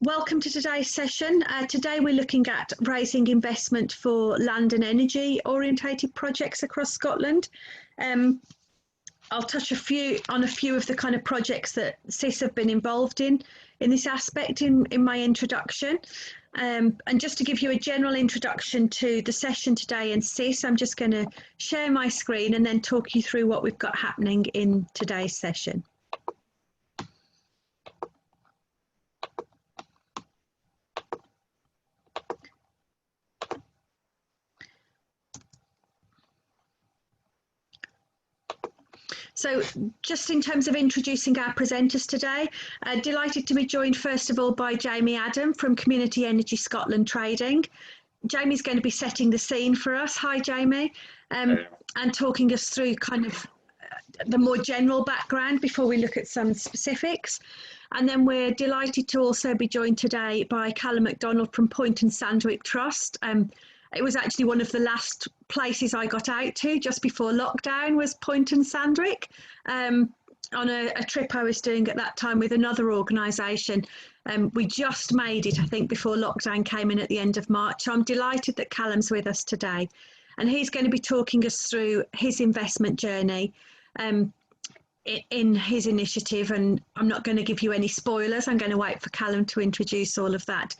Welcome to today's session. Today we're looking at raising investment for land and energy orientated projects across Scotland. I'll touch on a few of the kind of projects that CIS have been involved in this aspect in my introduction. And just to give you a general introduction to the session today and CIS, I'm just going to share my screen and then talk you through what we've got happening in today's session. So just in terms of introducing our presenters today, delighted to be joined first of all by Jamie Adam from Community Energy Scotland Trading. Jamie's going to be setting the scene for us. Hi Jamie, and talking us through kind of the more general background before we look at some specifics. And then we're delighted to also be joined today by Calum Macdonald from Point and Sandwick Trust. It was actually one of the last places I got out to just before lockdown was Point and Sandwick, on a trip I was doing at that time with another organisation. We just made it, I think, before lockdown came in at the end of March. So I'm delighted that Calum's with us today. And he's going to be talking us through his investment journey in his initiative. And I'm not going to give you any spoilers. I'm going to wait for Calum to introduce all of that.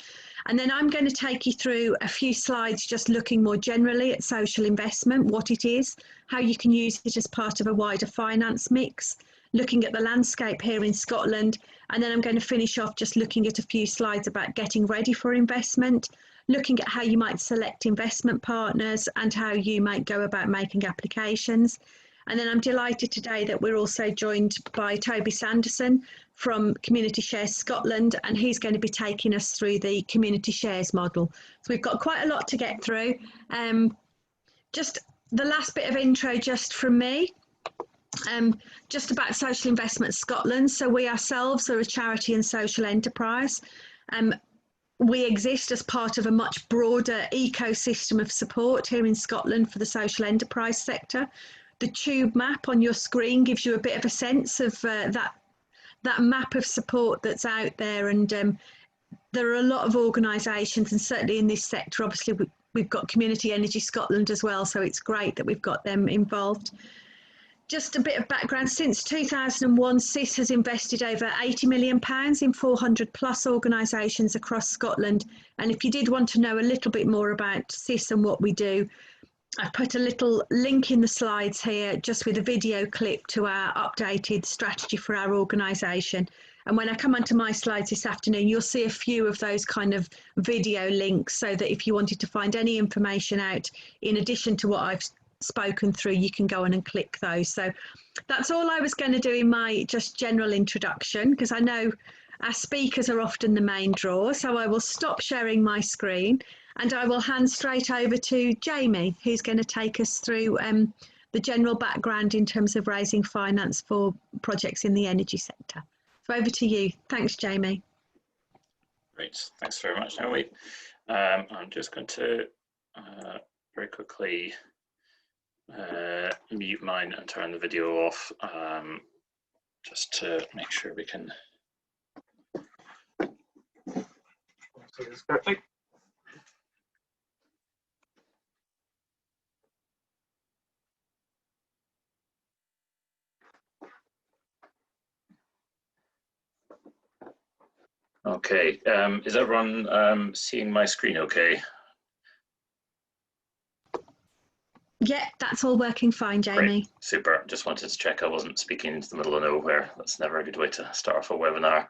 And then I'm going to take you through a few slides just looking more generally at social investment, what it is, how you can use it as part of a wider finance mix, looking at the landscape here in Scotland. And then I'm going to finish off just looking at a few slides about getting ready for investment, looking at how you might select investment partners and how you might go about making applications. And then I'm delighted today that we're also joined by Toby Sanderson from Community Shares Scotland, and he's going to be taking us through the community shares model. So we've got quite a lot to get through. Just the last bit of intro just from me, just about Social Investment Scotland. So we ourselves are a charity and social enterprise. We exist as part of a much broader ecosystem of support here in Scotland for the social enterprise sector. The tube map on your screen gives you a bit of a sense of that map of support that's out there, and there are a lot of organisations, and certainly in this sector obviously we've got Community Energy Scotland as well, so it's great that we've got them involved. Just a bit of background, since 2001 CIS has invested over £80 million in 400 plus organisations across Scotland, and if you did want to know a little bit more about CIS and what we do, I've put a little link in the slides here just with a video clip to our updated strategy for our organisation. And when I come onto my slides this afternoon, you'll see a few of those kind of video links so that if you wanted to find any information out in addition to what I've spoken through, you can go on and click those. So that's all I was going to do in my just general introduction, because I know our speakers are often the main draw. So I will stop sharing my screen and I will hand straight over to Jamie, who's going to take us through the general background in terms of raising finance for projects in the energy sector. So over to you. Thanks, Jamie. Great, thanks very much, Naomi. I'm just going to very quickly mute mine and turn the video off, just to make sure we can see this correctly. Okay, is everyone seeing my screen okay? Yeah, that's all working fine, Jamie. Great, super. Just wanted to check I wasn't speaking into the middle of nowhere. That's never a good way to start off a webinar.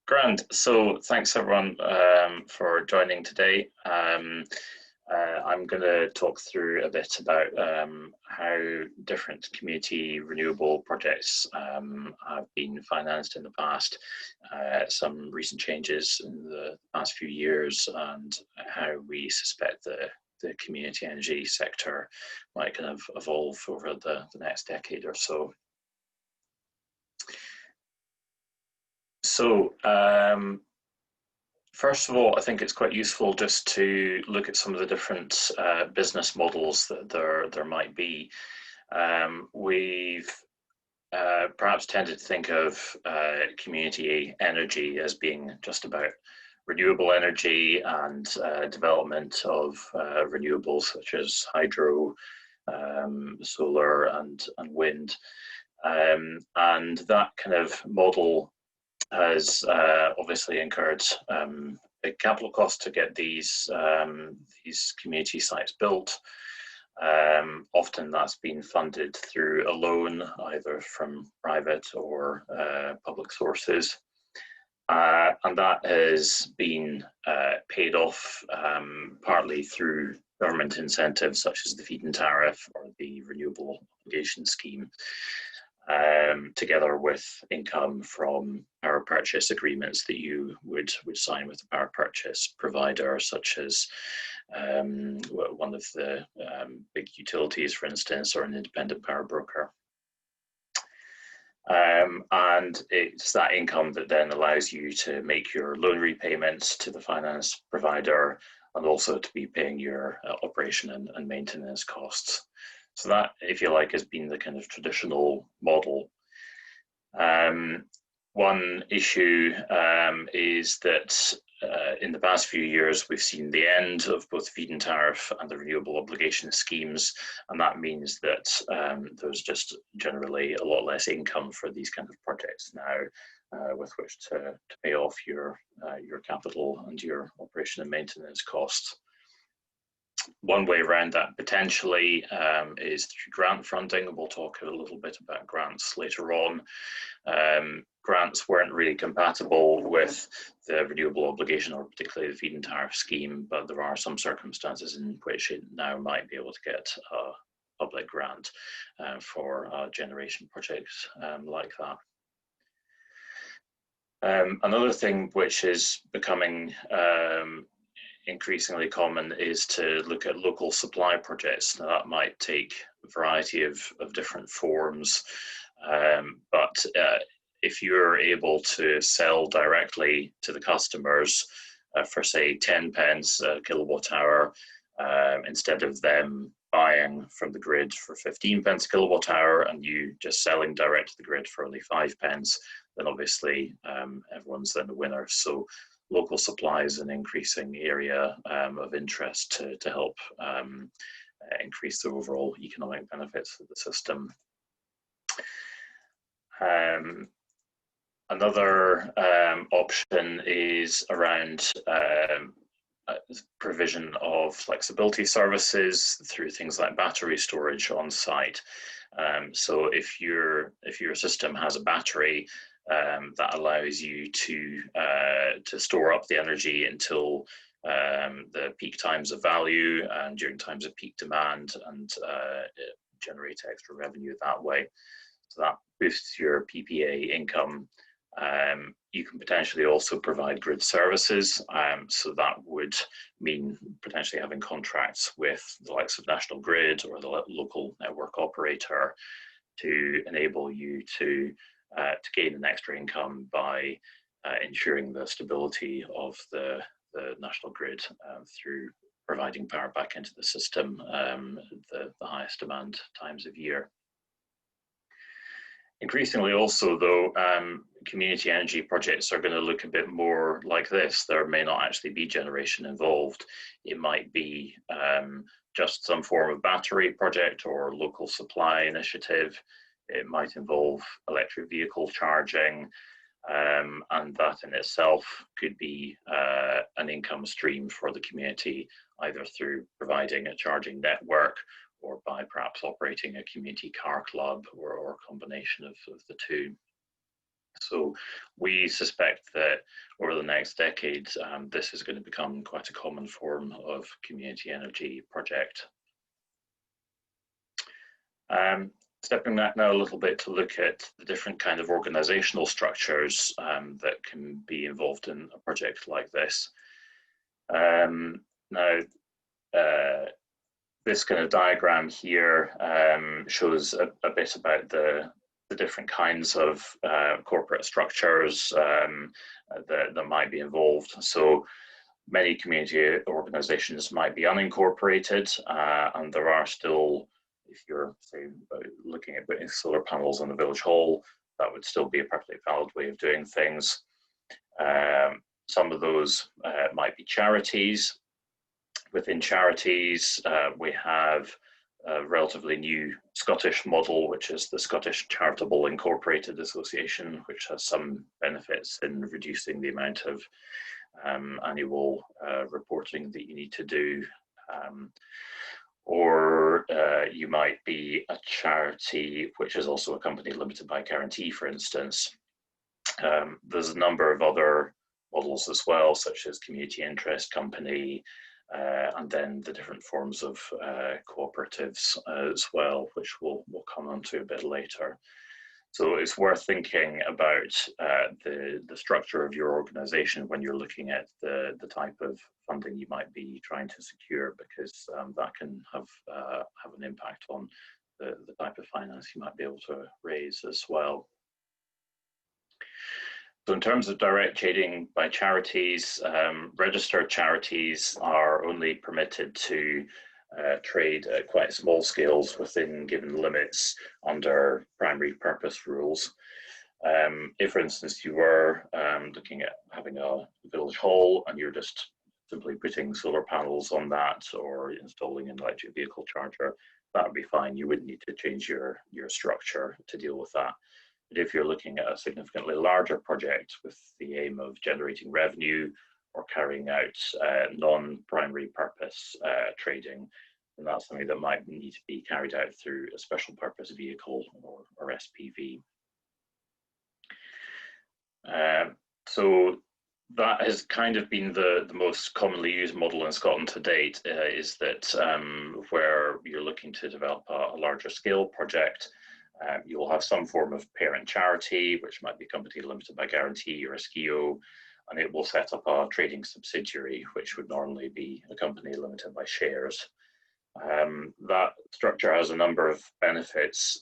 Grand, so thanks everyone for joining today. I'm going to talk through a bit about how different community renewable projects have been financed in the past, some recent changes in the past few years, and how we suspect the community energy sector might kind of evolve over the next decade or so. So, first of all, I think it's quite useful just to look at some of the different business models that there might be. We've perhaps tended to think of community energy as being just about renewable energy and development of renewables such as hydro, solar and wind. And that kind of model has obviously incurred big capital costs to get these community sites built. Often that's been funded through a loan, either from private or public sources. And that has been paid off partly through government incentives such as the feed-in tariff or the renewable obligation scheme, together with income from power purchase agreements that you would sign with a power purchase provider, such as one of the big utilities, for instance, or an independent power broker. And it's that income that then allows you to make your loan repayments to the finance provider and also to be paying your operation and maintenance costs. So that, if you like, has been the kind of traditional model. One issue is that in the past few years, we've seen the end of both the feed-in tariff and the renewable obligation schemes, and that means that there's just generally a lot less income for these kind of projects now with which to pay off your capital and your operation and maintenance costs. One way around that potentially is through grant funding, and we'll talk a little bit about grants later on. Grants weren't really compatible with the renewable obligation or particularly the feed-in tariff scheme, but there are some circumstances in which it now might be able to get a public grant for generation projects like that. Another thing which is becoming increasingly common is to look at local supply projects. Now that might take a variety of different forms, but if you're able to sell directly to the customers for say 10 pence a kilowatt hour, instead of them buying from the grid for 15 pence a kilowatt hour and you just selling direct to the grid for only 5 pence, then obviously everyone's then the winner. So local supply is an increasing area of interest to help increase the overall economic benefits of the system. Another option is around provision of flexibility services through things like battery storage on site. So if your system has a battery, that allows you to store up the energy until the peak times of value and during times of peak demand, and generate extra revenue that way. So that boosts your PPA income. You can potentially also provide grid services. So that would mean potentially having contracts with the likes of National Grid or the local network operator to enable you to gain an extra income by ensuring the stability of the national grid through providing power back into the system the highest demand times of year. Increasingly also though, community energy projects are going to look a bit more like this. There may not actually be generation involved. It might be just some form of battery project or local supply initiative. It might involve electric vehicle charging, and that in itself could be an income stream for the community, either through providing a charging network or by perhaps operating a community car club or a combination of the two. So we suspect that over the next decade, this is going to become quite a common form of community energy project. Stepping back now a little bit to look at the different kind of organizational structures that can be involved in a project like this. This kind of diagram here shows a bit about the different kinds of corporate structures that might be involved. So many community organizations might be unincorporated, and there are still if you're, say, looking at putting solar panels on the village hall, that would still be a perfectly valid way of doing things. Some of those might be charities. Within charities, we have a relatively new Scottish model, which is the Scottish Charitable Incorporated Association, which has some benefits in reducing the amount of annual reporting that you need to do. Or you might be a charity which is also a company limited by guarantee, for instance. There's a number of other models as well, such as community interest company, and then the different forms of cooperatives as well, which we'll come on to a bit later. So it's worth thinking about the structure of your organisation when you're looking at the type of funding you might be trying to secure, because that can have an impact on the type of finance you might be able to raise as well. So in terms of direct trading by charities, registered charities are only permitted to trade at quite small scales within given limits under primary purpose rules. If, for instance, you were looking at having a village hall and you're just simply putting solar panels on that or installing an electric vehicle charger, that would be fine. You wouldn't need to change your structure to deal with that. But if you're looking at a significantly larger project with the aim of generating revenue or carrying out non-primary purpose trading, then that's something that might need to be carried out through a special purpose vehicle or SPV. So that has kind of been the most commonly used model in Scotland to date, is that where you're looking to develop a larger scale project, you'll have some form of parent charity, which might be a company limited by guarantee or a SKIO, and it will set up a trading subsidiary, which would normally be a company limited by shares. That structure has a number of benefits.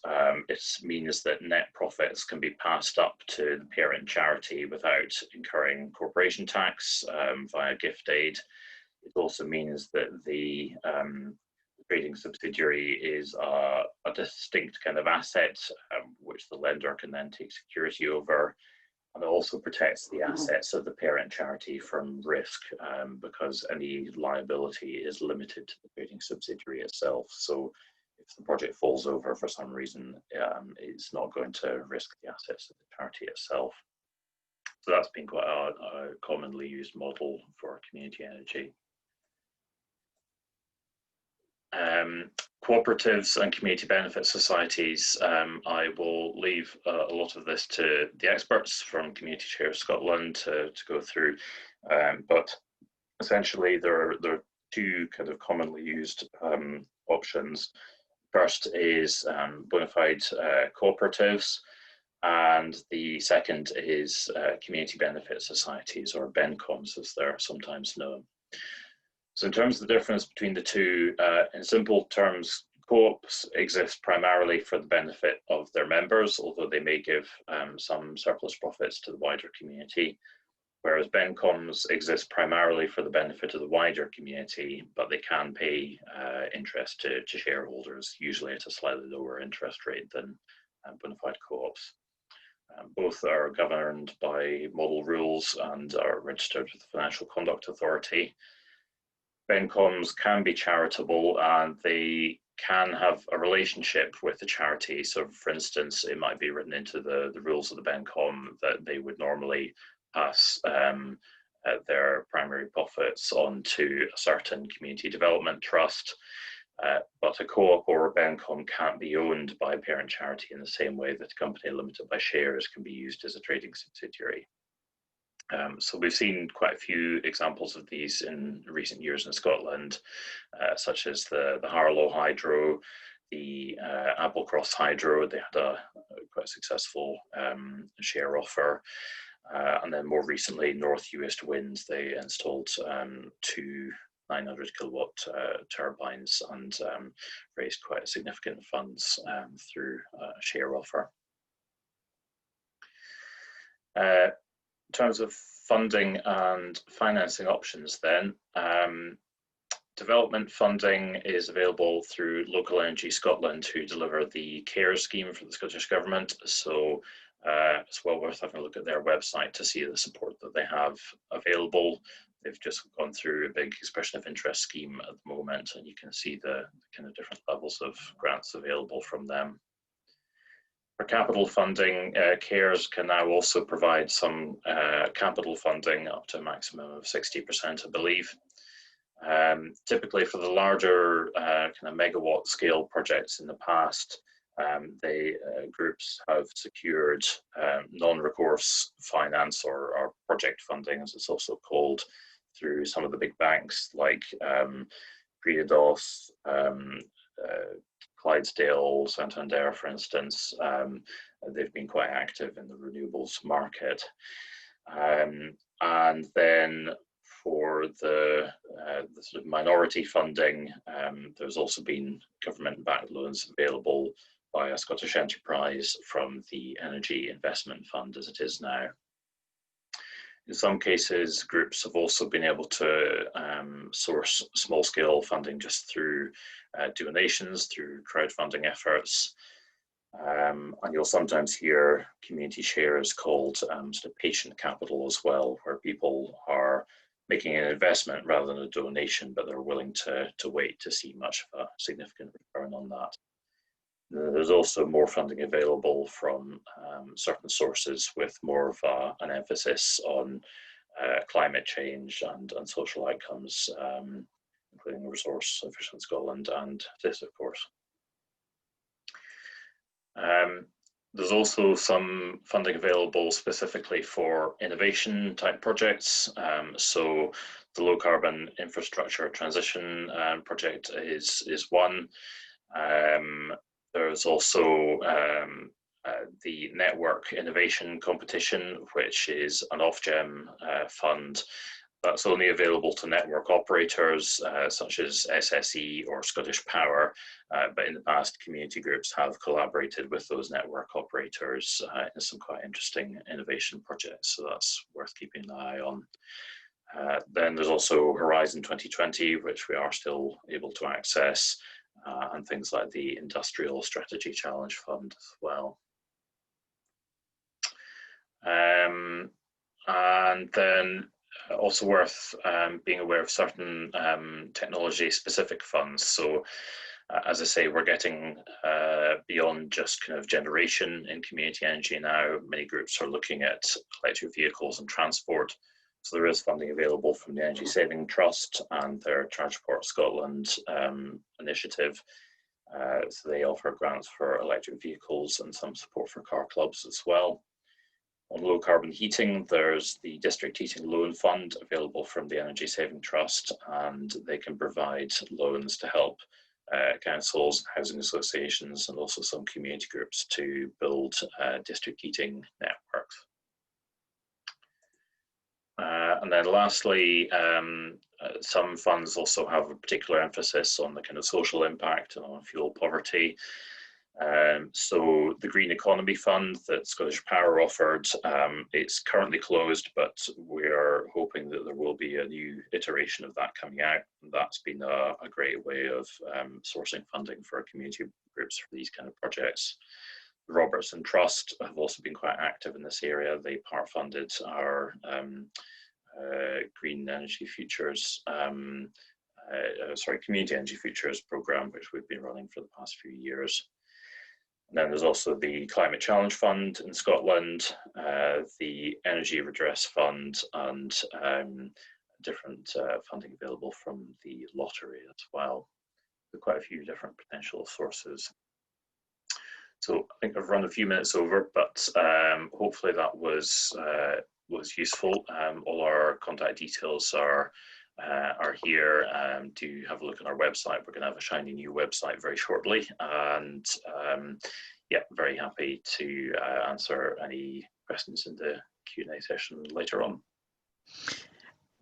It means that net profits can be passed up to the parent charity without incurring corporation tax via gift aid. It also means that the trading subsidiary is a distinct kind of asset, which the lender can then take security over. And it also protects the assets of the parent charity from risk, because any liability is limited to the trading subsidiary itself. So if the project falls over for some reason, it's not going to risk the assets of the charity itself. So that's been quite a commonly used model for community energy. Cooperatives and community benefit societies, I will leave a lot of this to the experts from Community Share Scotland to go through, but essentially there are two kind of commonly used options. First is bona fide cooperatives, and the second is community benefit societies, or BENCOMs as they're sometimes known. So in terms of the difference between the two, in simple terms, co-ops exist primarily for the benefit of their members, although they may give some surplus profits to the wider community, whereas BENCOMs exist primarily for the benefit of the wider community, but they can pay interest to shareholders, usually at a slightly lower interest rate than bona fide co-ops. Both are governed by model rules and are registered with the Financial Conduct Authority. BENCOMs can be charitable and they can have a relationship with the charity. So for instance, it might be written into the rules of the BENCOM that they would normally pass their primary profits on to a certain community development trust. But a co-op or a BENCOM can't be owned by a parent charity in the same way that a company limited by shares can be used as a trading subsidiary. So we've seen quite a few examples of these in recent years in Scotland, such as the Harlow Hydro, the Applecross Hydro. They had a quite successful share offer. And then more recently, North Uist Winds, they installed two 900 kilowatt turbines and raised quite significant funds through a share offer. In terms of funding and financing options then, Development funding is available through Local Energy Scotland, who deliver the CARE scheme for the Scottish Government. So it's well worth having a look at their website to see the support that they have available. They've just gone through a big expression of interest scheme at the moment, and you can see the kind of different levels of grants available from them. For capital funding, CARES can now also provide some capital funding up to a maximum of 60%, I believe. Typically for the larger kind of megawatt scale projects in the past, groups have secured non-recourse finance or project funding, as it's also called, through some of the big banks like Priodos, Clydesdale, Santander, for instance. They've been quite active in the renewables market. And then for the sort of minority funding, there's also been government-backed loans available by a Scottish enterprise from the Energy Investment Fund as it is now. In some cases, groups have also been able to source small-scale funding just through donations, through crowdfunding efforts. And you'll sometimes hear community shares called sort of patient capital as well, where people are making an investment rather than a donation, but they're willing to wait to see much of a significant return on that. There's also more funding available from certain sources with more of an emphasis on climate change and social outcomes, including Resource Efficient Scotland and TIS, of course. There's also some funding available specifically for innovation type projects. So the low carbon infrastructure transition project is one. There's also the Network Innovation Competition, which is an Ofgem fund that's only available to network operators such as SSE or Scottish Power, but in the past community groups have collaborated with those network operators in some quite interesting innovation projects, so that's worth keeping an eye on. Then there's also Horizon 2020, which we are still able to access, and things like the Industrial Strategy Challenge Fund as well. And then also worth being aware of certain technology-specific funds. So, as I say, we're getting beyond just kind of generation in community energy now. Many groups are looking at electric vehicles and transport. So there is funding available from the Energy Saving Trust and their Transport Scotland initiative. So they offer grants for electric vehicles and some support for car clubs as well. On low carbon heating, there's the District Heating Loan Fund available from the Energy Saving Trust, and they can provide loans to help councils, housing associations, and also some community groups to build district heating networks. And then lastly, some funds also have a particular emphasis on the kind of social impact and on fuel poverty. So the Green Economy Fund that Scottish Power offered, it's currently closed, but we're hoping that there will be a new iteration of that coming out. And that's been a great way of sourcing funding for community groups for these kind of projects. The Robertson Trust have also been quite active in this area. They part funded our Green Energy Futures, Community Energy Futures program, which we've been running for the past few years. And then there's also the Climate Challenge Fund in Scotland, the Energy Redress Fund, and different funding available from the lottery as well. There are quite a few different potential sources. So I think I've run a few minutes over, but hopefully that was useful. All our contact details are here. Do have a look on our website. We're going to have a shiny new website very shortly, and yeah, very happy to answer any questions in the Q&A session later on.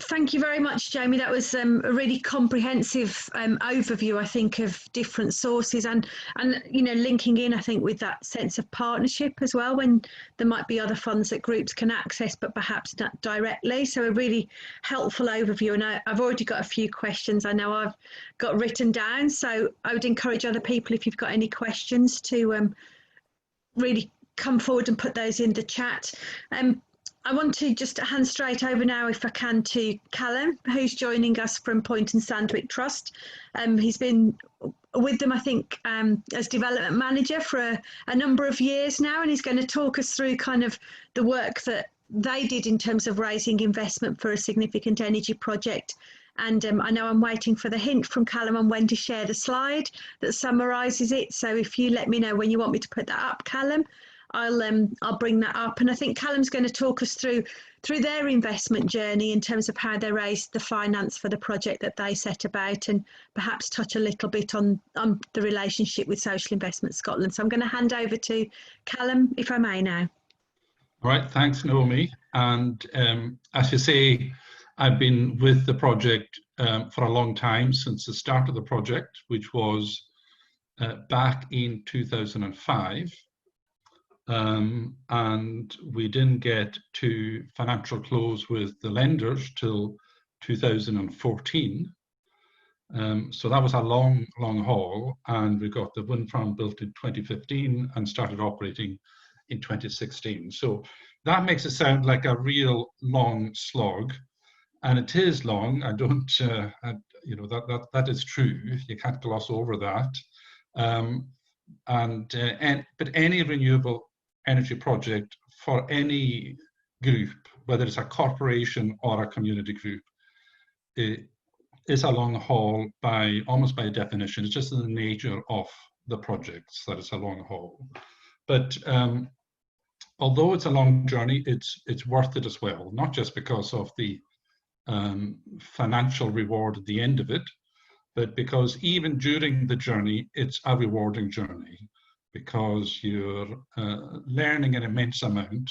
Thank you very much, Jamie. That was a really comprehensive overview, I think, of different sources and linking in, I think, with that sense of partnership as well, when there might be other funds that groups can access, but perhaps not directly. So a really helpful overview. And I've already got a few questions I know I've got written down. So I would encourage other people, if you've got any questions, to really come forward and put those in the chat. I want to just hand straight over now, if I can, to Calum, who's joining us from Point and Sandwick Trust. He's been with them, I think, as development manager for a number of years now, and he's going to talk us through kind of the work that they did in terms of raising investment for a significant energy project. And I know I'm waiting for the hint from Calum on when to share the slide that summarises it. So if you let me know when you want me to put that up, Calum, I'll bring that up. And I think Calum's going to talk us through their investment journey in terms of how they raised the finance for the project that they set about, and perhaps touch a little bit on the relationship with Social Investment Scotland. So I'm going to hand over to Calum, if I may now. All right, thanks, Naomi. And as you say, I've been with the project for a long time, since the start of the project, which was back in 2005. And we didn't get to financial close with the lenders till 2014. So that was a long haul, and we got the wind farm built in 2015 and started operating in 2016. So that makes it sound like a real long slog, and it is long. I don't, that is true. You can't gloss over that. But any renewable energy project for any group, whether it's a corporation or a community group, it is a long haul almost by definition. It's just in the nature of the projects that it's a long haul. But although it's a long journey, it's worth it as well, not just because of the financial reward at the end of it, but because even during the journey, it's a rewarding journey, because you're learning an immense amount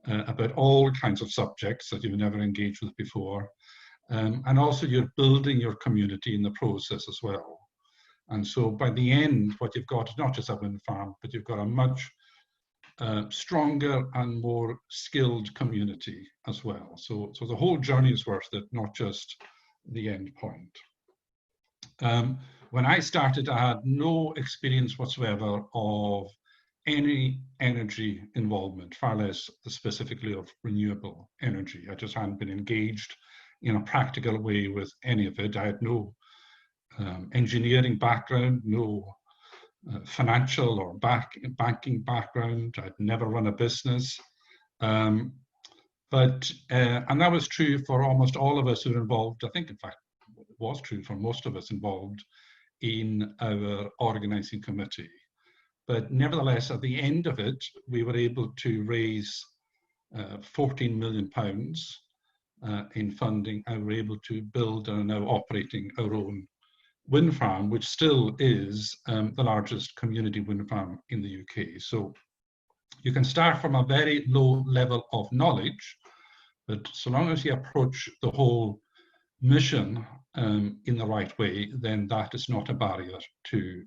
about all kinds of subjects that you've never engaged with before. And also you're building your community in the process as well. And so by the end, what you've got is not just a wind farm, but you've got a much stronger and more skilled community as well. So the whole journey is worth it, not just the end point. When I started, I had no experience whatsoever of any energy involvement, far less specifically of renewable energy. I just hadn't been engaged in a practical way with any of it. I had no engineering background, no financial or banking background. I'd never run a business. And that was true for almost all of us who were involved. I think, in fact, it was true for most of us involved in our organising committee. But nevertheless, at the end of it, we were able to raise £14 million in funding, and we're able to build and are now operating our own wind farm, which still is the largest community wind farm in the UK. So you can start from a very low level of knowledge, but so long as you approach the whole mission in the right way, then that is not a barrier to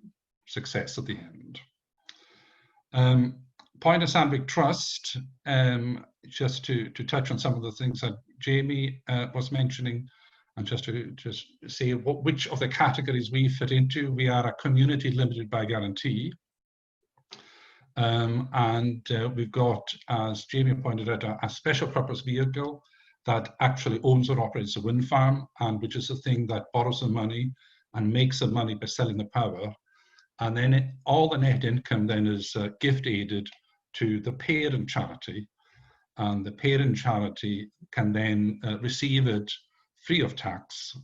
success at the end. Point and Sandwick Trust, just to touch on some of the things that Jamie was mentioning, and just to say which of the categories we fit into. We are a community limited by guarantee. And we've got, as Jamie pointed out, a special purpose vehicle that actually owns or operates a wind farm, and which is the thing that borrows the money and makes the money by selling the power. And then all the net income then is gift aided to the parent charity, and the parent charity can then receive it free of tax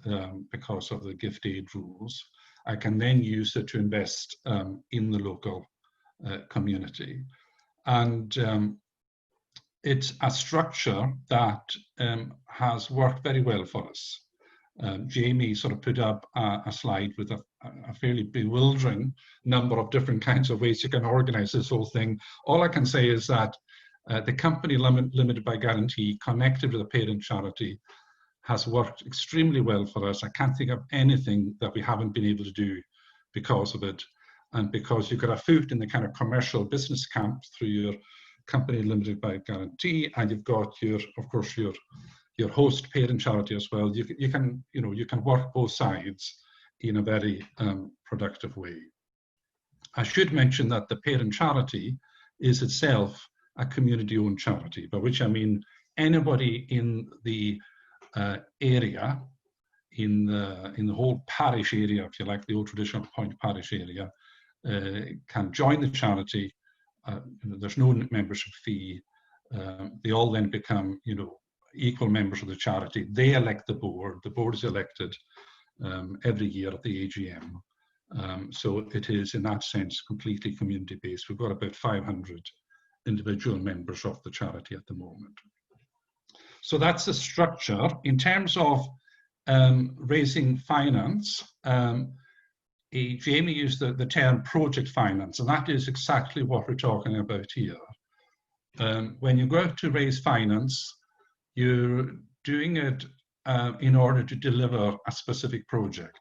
because of the gift aid rules. I can then use it to invest in the local community. And it's a structure that has worked very well for us. Jamie sort of put up a slide with a fairly bewildering number of different kinds of ways you can organize this whole thing. All I can say is that the company limited by guarantee connected with the parent charity has worked extremely well for us. I can't think of anything that we haven't been able to do because of it. And because you've got a foot in the kind of commercial business camp through your company limited by guarantee, and you've got your, of course, your host parent charity as well. You can work both sides in a very productive way. I should mention that the parent charity is itself a community-owned charity, by which I mean anybody in the area, in the whole parish area, if you like, the old traditional Point parish area, can join the charity. There's no membership fee. They all then become, equal members of the charity. They elect the board. The board is elected every year at the AGM. So it is, in that sense, completely community-based. We've got about 500 individual members of the charity at the moment. So that's the structure. In terms of raising finance, Jamie used the term project finance, and that is exactly what we're talking about here. When you go out to raise finance, you're doing it in order to deliver a specific project.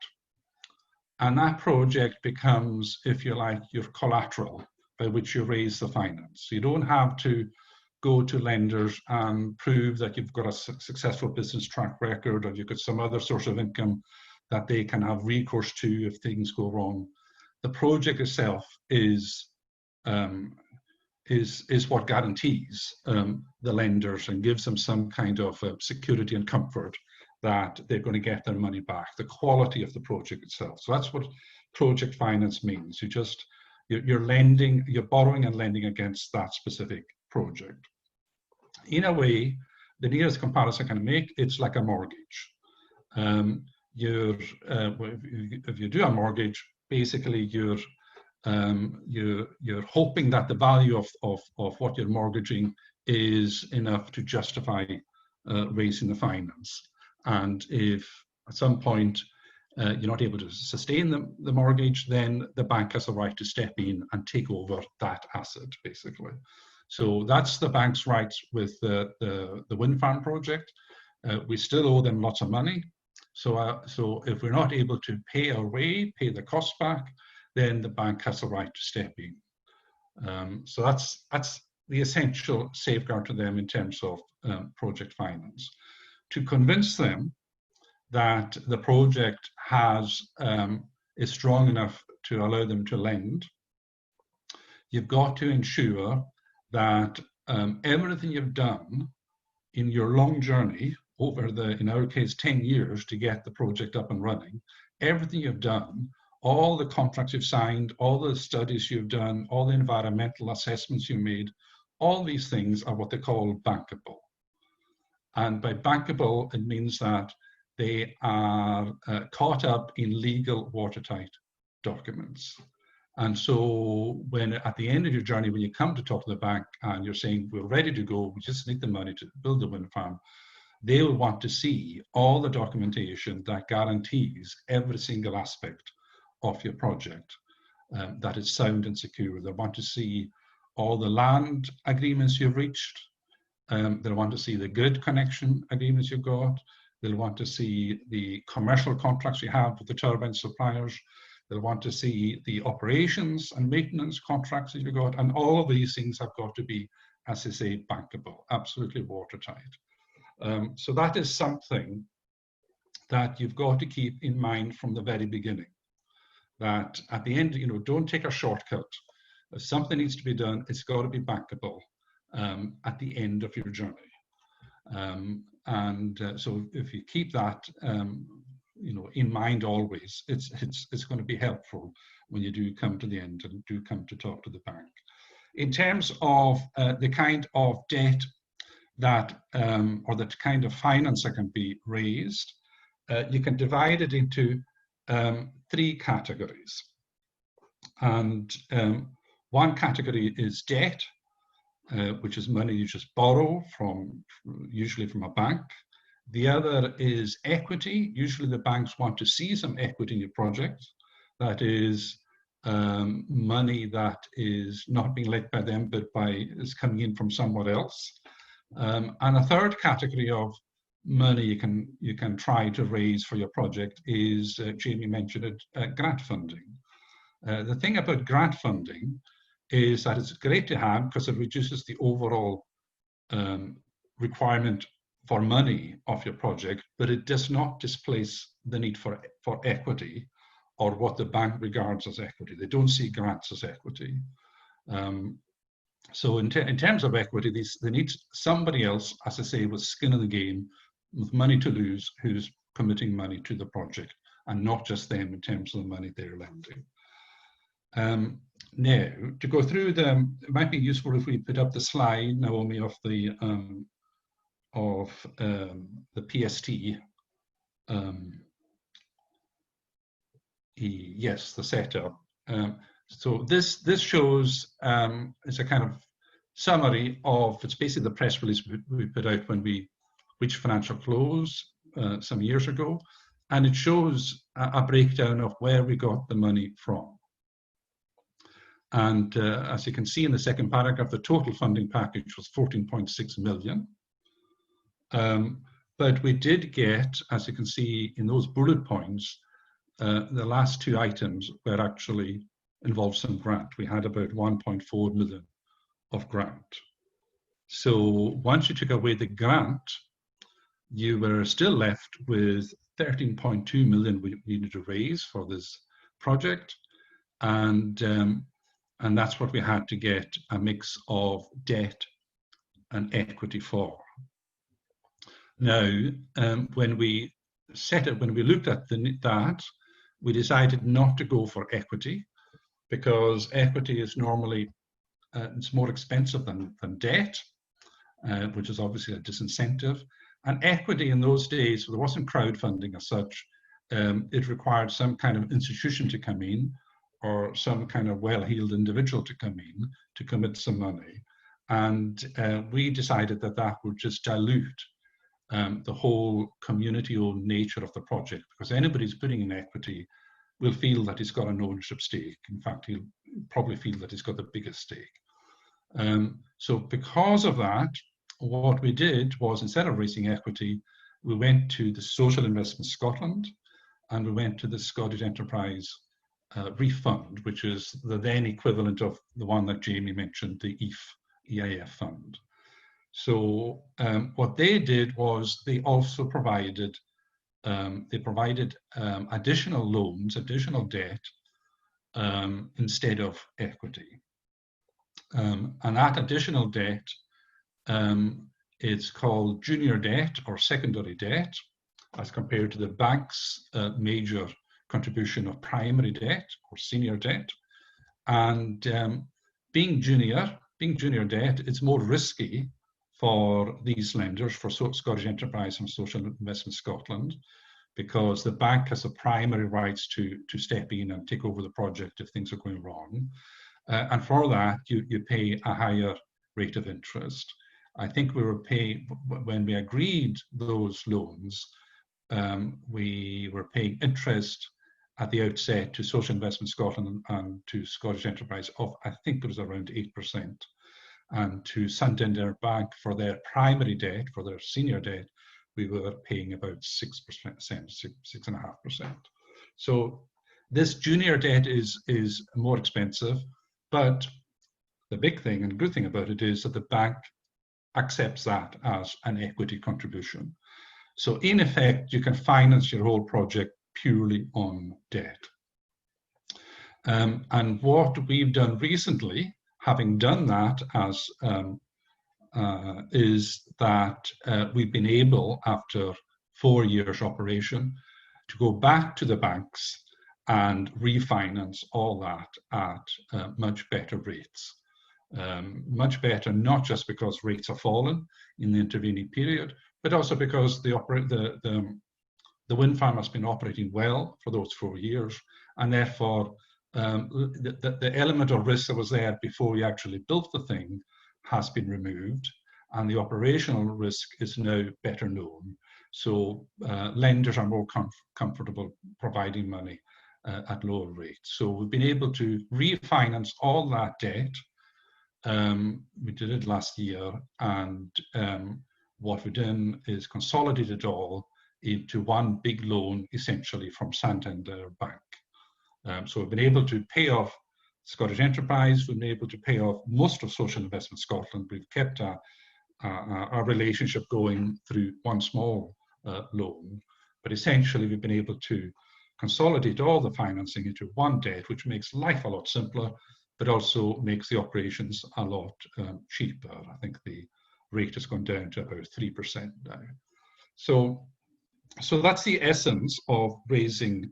And that project becomes, if you like, your collateral by which you raise the finance. You don't have to go to lenders and prove that you've got a successful business track record, or you've got some other source of income that they can have recourse to if things go wrong. The project itself is what guarantees the lenders and gives them some kind of security and comfort that they're going to get their money back, the quality of the project itself. So that's what project finance means. You're lending, you're borrowing and lending against that specific project. In a way, the nearest comparison I can make, it's like a mortgage. If you do a mortgage, basically you're hoping that the value of what you're mortgaging is enough to justify raising the finance. And if at some point you're not able to sustain the mortgage, then the bank has a right to step in and take over that asset, basically. So that's the bank's rights with the wind farm project. We still owe them lots of money. So if we're not able to pay our way, pay the cost back, then the bank has a right to step in. So that's the essential safeguard to them in terms of project finance. To convince them that the project is strong enough to allow them to lend, you've got to ensure that everything you've done in your long journey over in our case, 10 years to get the project up and running, everything you've done, all the contracts you've signed, all the studies you've done, all the environmental assessments you made, all these things are what they call bankable. And by bankable, it means that they are caught up in legal watertight documents. And so when at the end of your journey, when you come to talk to the bank and you're saying, we're ready to go, we just need the money to build the wind farm, they will want to see all the documentation that guarantees every single aspect of your project, that it's sound and secure. They want to see all the land agreements you've reached. They'll want to see the grid connection agreements you've got. They'll want to see the commercial contracts you have with the turbine suppliers. They'll want to see the operations and maintenance contracts that you've got. And all of these things have got to be, as I say, bankable, absolutely watertight. So that is something that you've got to keep in mind from the very beginning. That at the end, don't take a shortcut. If something needs to be done, it's got to be bankable at the end of your journey. So if you keep that, in mind always, it's going to be helpful when you do come to the end and do come to talk to the bank. In terms of the kind of debt that, or the kind of finance that can be raised, you can divide it into 3 categories. And one category is debt, which is money you just borrow usually from a bank. The other is equity. Usually the banks want to see some equity in your project. That is money that is not being led by them, but is coming in from somewhere else. And a third category of money you can try to raise for your project is, Jamie mentioned it, grant funding. The thing about grant funding is that it's great to have because it reduces the overall requirement for money of your project, but it does not displace the need for equity or what the bank regards as equity. They don't see grants as equity. So in terms of equity, they need somebody else, as I say, with skin in the game, with money to lose, who's committing money to the project, and not just them in terms of the money they're lending. Now, to go through them, it might be useful if we put up the slide, Naomi, of the PST. Yes, the setup. So this shows, it's a kind of summary of, it's basically the press release we put out when we reached financial close some years ago, and it shows a breakdown of where we got the money from. And as you can see in the second paragraph, the total funding package was 14.6 million. But we did get, as you can see in those bullet points, the last two items were actually involved some grant. We had about 1.4 million of grant. So once you took away the grant, you were still left with 13.2 million we needed to raise for this project. And that's what we had to get a mix of debt and equity for. Now, when we looked at that, we decided not to go for equity because equity is normally, it's more expensive than debt, which is obviously a disincentive. And equity in those days, there wasn't crowdfunding as such. It required some kind of institution to come in or some kind of well-heeled individual to come in to commit some money. And we decided that would just dilute the whole community-owned nature of the project, because anybody who's putting in equity will feel that he's got an ownership stake. In fact, he'll probably feel that he's got the biggest stake. So because of that, what we did was, instead of raising equity, we went to the Social Investment Scotland, and we went to the Scottish Enterprise Refund, which is the then equivalent of the one that Jamie mentioned, the EIF fund. So what they did was they also provided additional loans, additional debt instead of equity. And that additional debt is called junior debt or secondary debt, as compared to the bank's major contribution of primary debt or senior debt. And being junior debt, it's more risky for these lenders, for Scottish Enterprise and Social Investment Scotland, because the bank has the primary rights to step in and take over the project if things are going wrong. And for that, you pay a higher rate of interest. I think we were paying, when we agreed those loans, we were paying interest at the outset to Social Investment Scotland and to Scottish Enterprise of, I think it was around 8%. And to Santander Bank for their primary debt, for their senior debt, we were paying about 6.5%. So this junior debt is more expensive, but the big thing and good thing about it is that the bank accepts that as an equity contribution. So in effect, you can finance your whole project purely on debt. And what we've done recently, having done that, is that we've been able, after 4 years operation, to go back to the banks and refinance all that at much better rates. Much better, not just because rates have fallen in the intervening period, but also because the wind farm has been operating well for those 4 years, and therefore the element of risk that was there before we actually built the thing has been removed, and the operational risk is now better known. So lenders are more comfortable providing money at lower rates. So we've been able to refinance all that debt. We did it last year, and what we've done is consolidated it all into one big loan, essentially from Santander Bank. So we've been able to pay off Scottish Enterprise, we've been able to pay off most of Social Investment Scotland. We've kept our relationship going through one small loan, but essentially we've been able to consolidate all the financing into one debt, which makes life a lot simpler, but also makes the operations a lot cheaper. I think the rate has gone down to about 3% now. So that's the essence of raising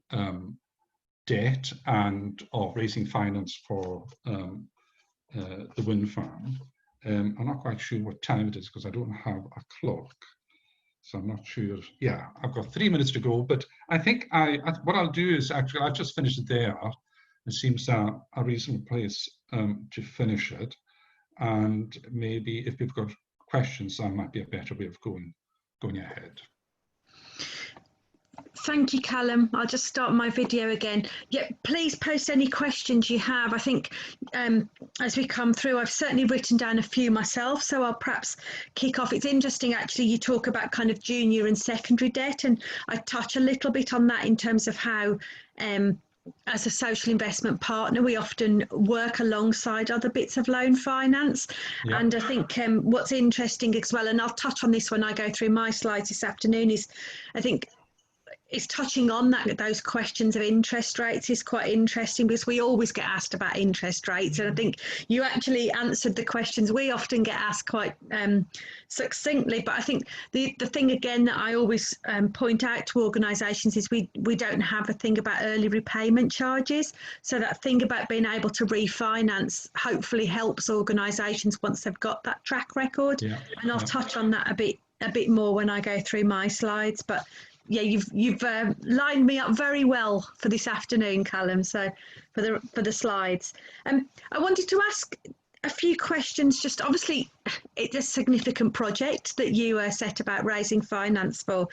debt and of raising finance for the wind farm. I'm not quite sure what time it is because I don't have a clock. So I'm not sure. Yeah, I've got 3 minutes to go, but I think what I'll do is actually, I've just finished it there. It seems a reasonable place to finish it. And maybe if we've got questions, that might be a better way of going ahead. Thank you, Calum. I'll just start my video again. Yeah, please post any questions you have. I think as we come through, I've certainly written down a few myself, so I'll perhaps kick off. It's interesting, actually, you talk about kind of junior and secondary debt, and I touch a little bit on that in terms of how as a social investment partner, we often work alongside other bits of loan finance. Yeah. And I think what's interesting as well, and I'll touch on this when I go through my slides this afternoon, is I think it's touching on those questions of interest rates is quite interesting, because we always get asked about interest rates, and I think you actually answered the questions we often get asked quite succinctly. But I think the thing again that I always point out to organisations is we don't have a thing about early repayment charges. So that thing about being able to refinance hopefully helps organisations once they've got that track record. Yeah. And I'll touch on that a bit more when I go through my slides. But yeah, you've lined me up very well for this afternoon, Calum. So for the slides, I wanted to ask a few questions. Just obviously, it's a significant project that you set about raising finance for.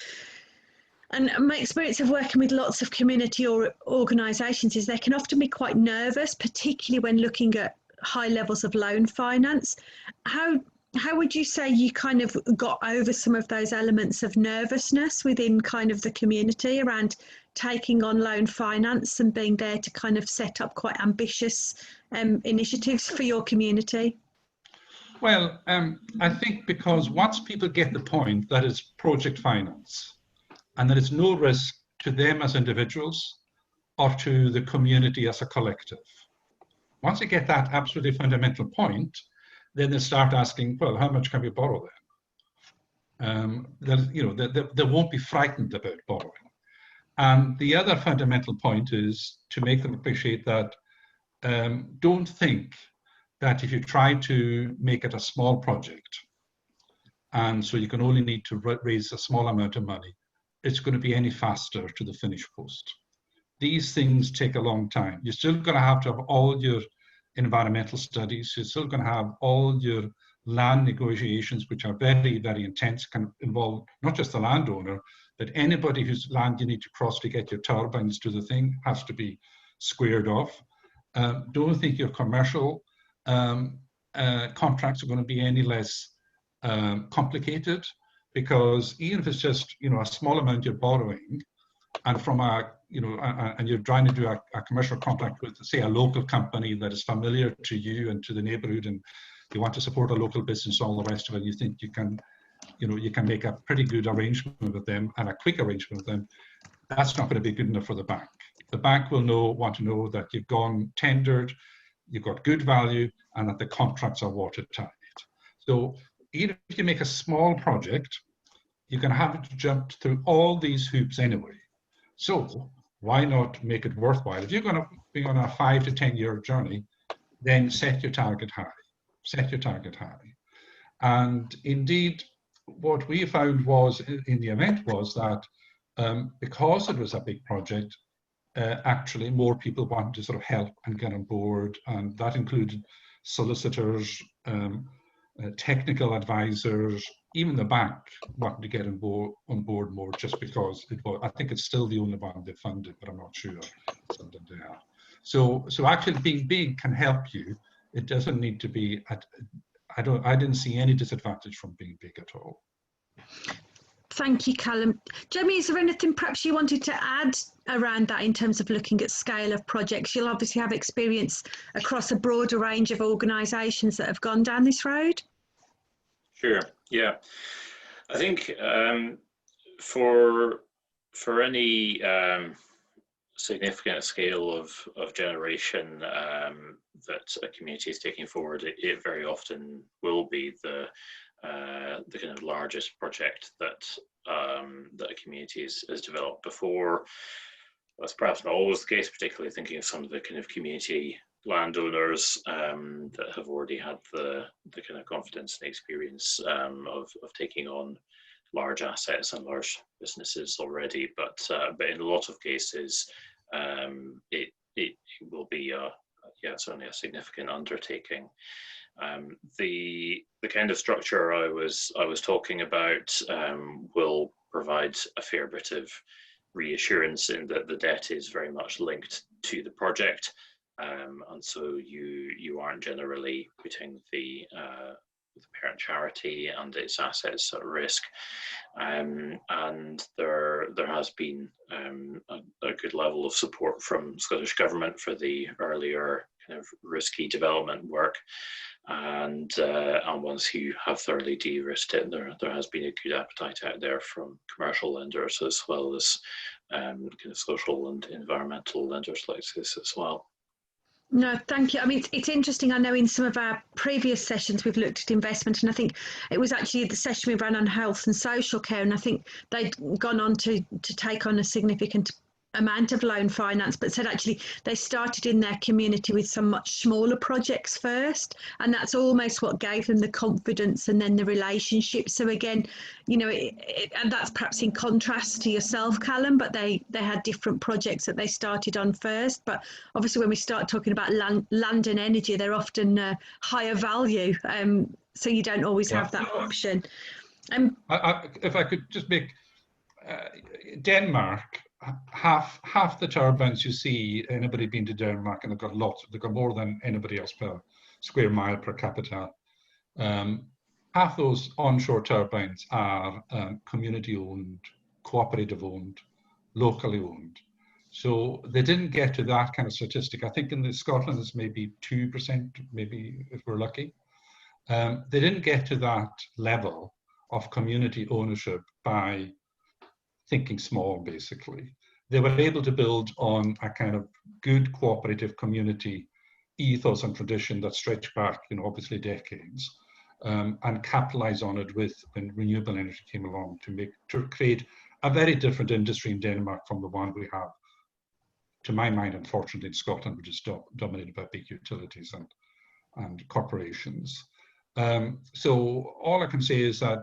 And my experience of working with lots of community or organisations is they can often be quite nervous, particularly when looking at high levels of loan finance. How would you say you kind of got over some of those elements of nervousness within kind of the community around taking on loan finance and being there to kind of set up quite ambitious initiatives for your community? Well, I think because once people get the point that it's project finance and that it's no risk to them as individuals or to the community as a collective, once they get that absolutely fundamental point, then they start asking, well, how much can we borrow then? They won't be frightened about borrowing. And the other fundamental point is to make them appreciate that don't think that if you try to make it a small project, and so you can only need to raise a small amount of money, it's going to be any faster to the finish post. These things take a long time. You're still going to have all your environmental studies. You're still going to have all your land negotiations, which are very, very intense, can involve not just the landowner, but anybody whose land you need to cross to get your turbines to the thing has to be squared off. Don't think your commercial contracts are going to be any less complicated, because even if it's just a small amount you're borrowing, and from and you're trying to do a commercial contract with, say, a local company that is familiar to you and to the neighbourhood, and you want to support a local business, all the rest of it, you think you can make a pretty good arrangement with them and a quick arrangement with them, that's not going to be good enough for the bank. The bank will want to know that you've gone tendered, you've got good value, and that the contracts are watertight. So even if you make a small project, you're going to have to jump through all these hoops anyway. So why not make it worthwhile? If you're going to be on a 5 to 10 year journey, then set your target high. Set your target high. And indeed, what we found was in the event was that because it was a big project, actually more people wanted to sort of help and get on board, and that included solicitors, technical advisors, even the bank wanted to get on board more, just because I think it's still the only one they funded, but I'm not sure. So actually being big can help you. It doesn't need to be I didn't see any disadvantage from being big at all. Thank you, Calum. Jamie, is there anything perhaps you wanted to add around that in terms of looking at scale of projects? You'll obviously have experience across a broader range of organisations that have gone down this road. Sure, yeah. I think for any significant scale of generation that a community is taking forward, it very often will be the kind of largest project that a community has developed before. That's perhaps not always the case, particularly thinking of some of the kind of community landowners that have already had the kind of confidence and experience of taking on large assets and large businesses already. But in a lot of cases, it will be certainly a significant undertaking. The kind of structure I was talking about will provide a fair bit of reassurance in that the debt is very much linked to the project, and so you aren't generally putting the parent charity and its assets at risk, and there has been a good level of support from Scottish Government for the earlier kind of risky development work, and once you have thoroughly de-risked it, there has been a good appetite out there from commercial lenders as well as kind of social and environmental lenders like this as well. No, thank you. I mean, it's interesting. I know in some of our previous sessions we've looked at investment, and I think it was actually the session we ran on health and social care, and I think they'd gone on to take on a significant amount of loan finance, but said actually they started in their community with some much smaller projects first, and that's almost what gave them the confidence and then the relationship. So again, you know, and that's perhaps in contrast to yourself, Calum, but they had different projects that they started on first. But obviously when we start talking about land and energy, they're often higher value, so you don't always have that option. If I could just make Denmark, half the turbines you see, anybody been to Denmark, and they've got more than anybody else per square mile per capita. Half those onshore turbines are community owned, cooperative owned, locally owned. So they didn't get to that kind of statistic. I think in Scotland it's maybe 2%, maybe if we're lucky. They didn't get to that level of community ownership by thinking small, basically. They were able to build on a kind of good cooperative community ethos and tradition that stretched back, you know, obviously decades, and capitalize on it when renewable energy came along to create a very different industry in Denmark from the one we have, to my mind, unfortunately, in Scotland, which is dominated by big utilities and corporations. So all I can say is that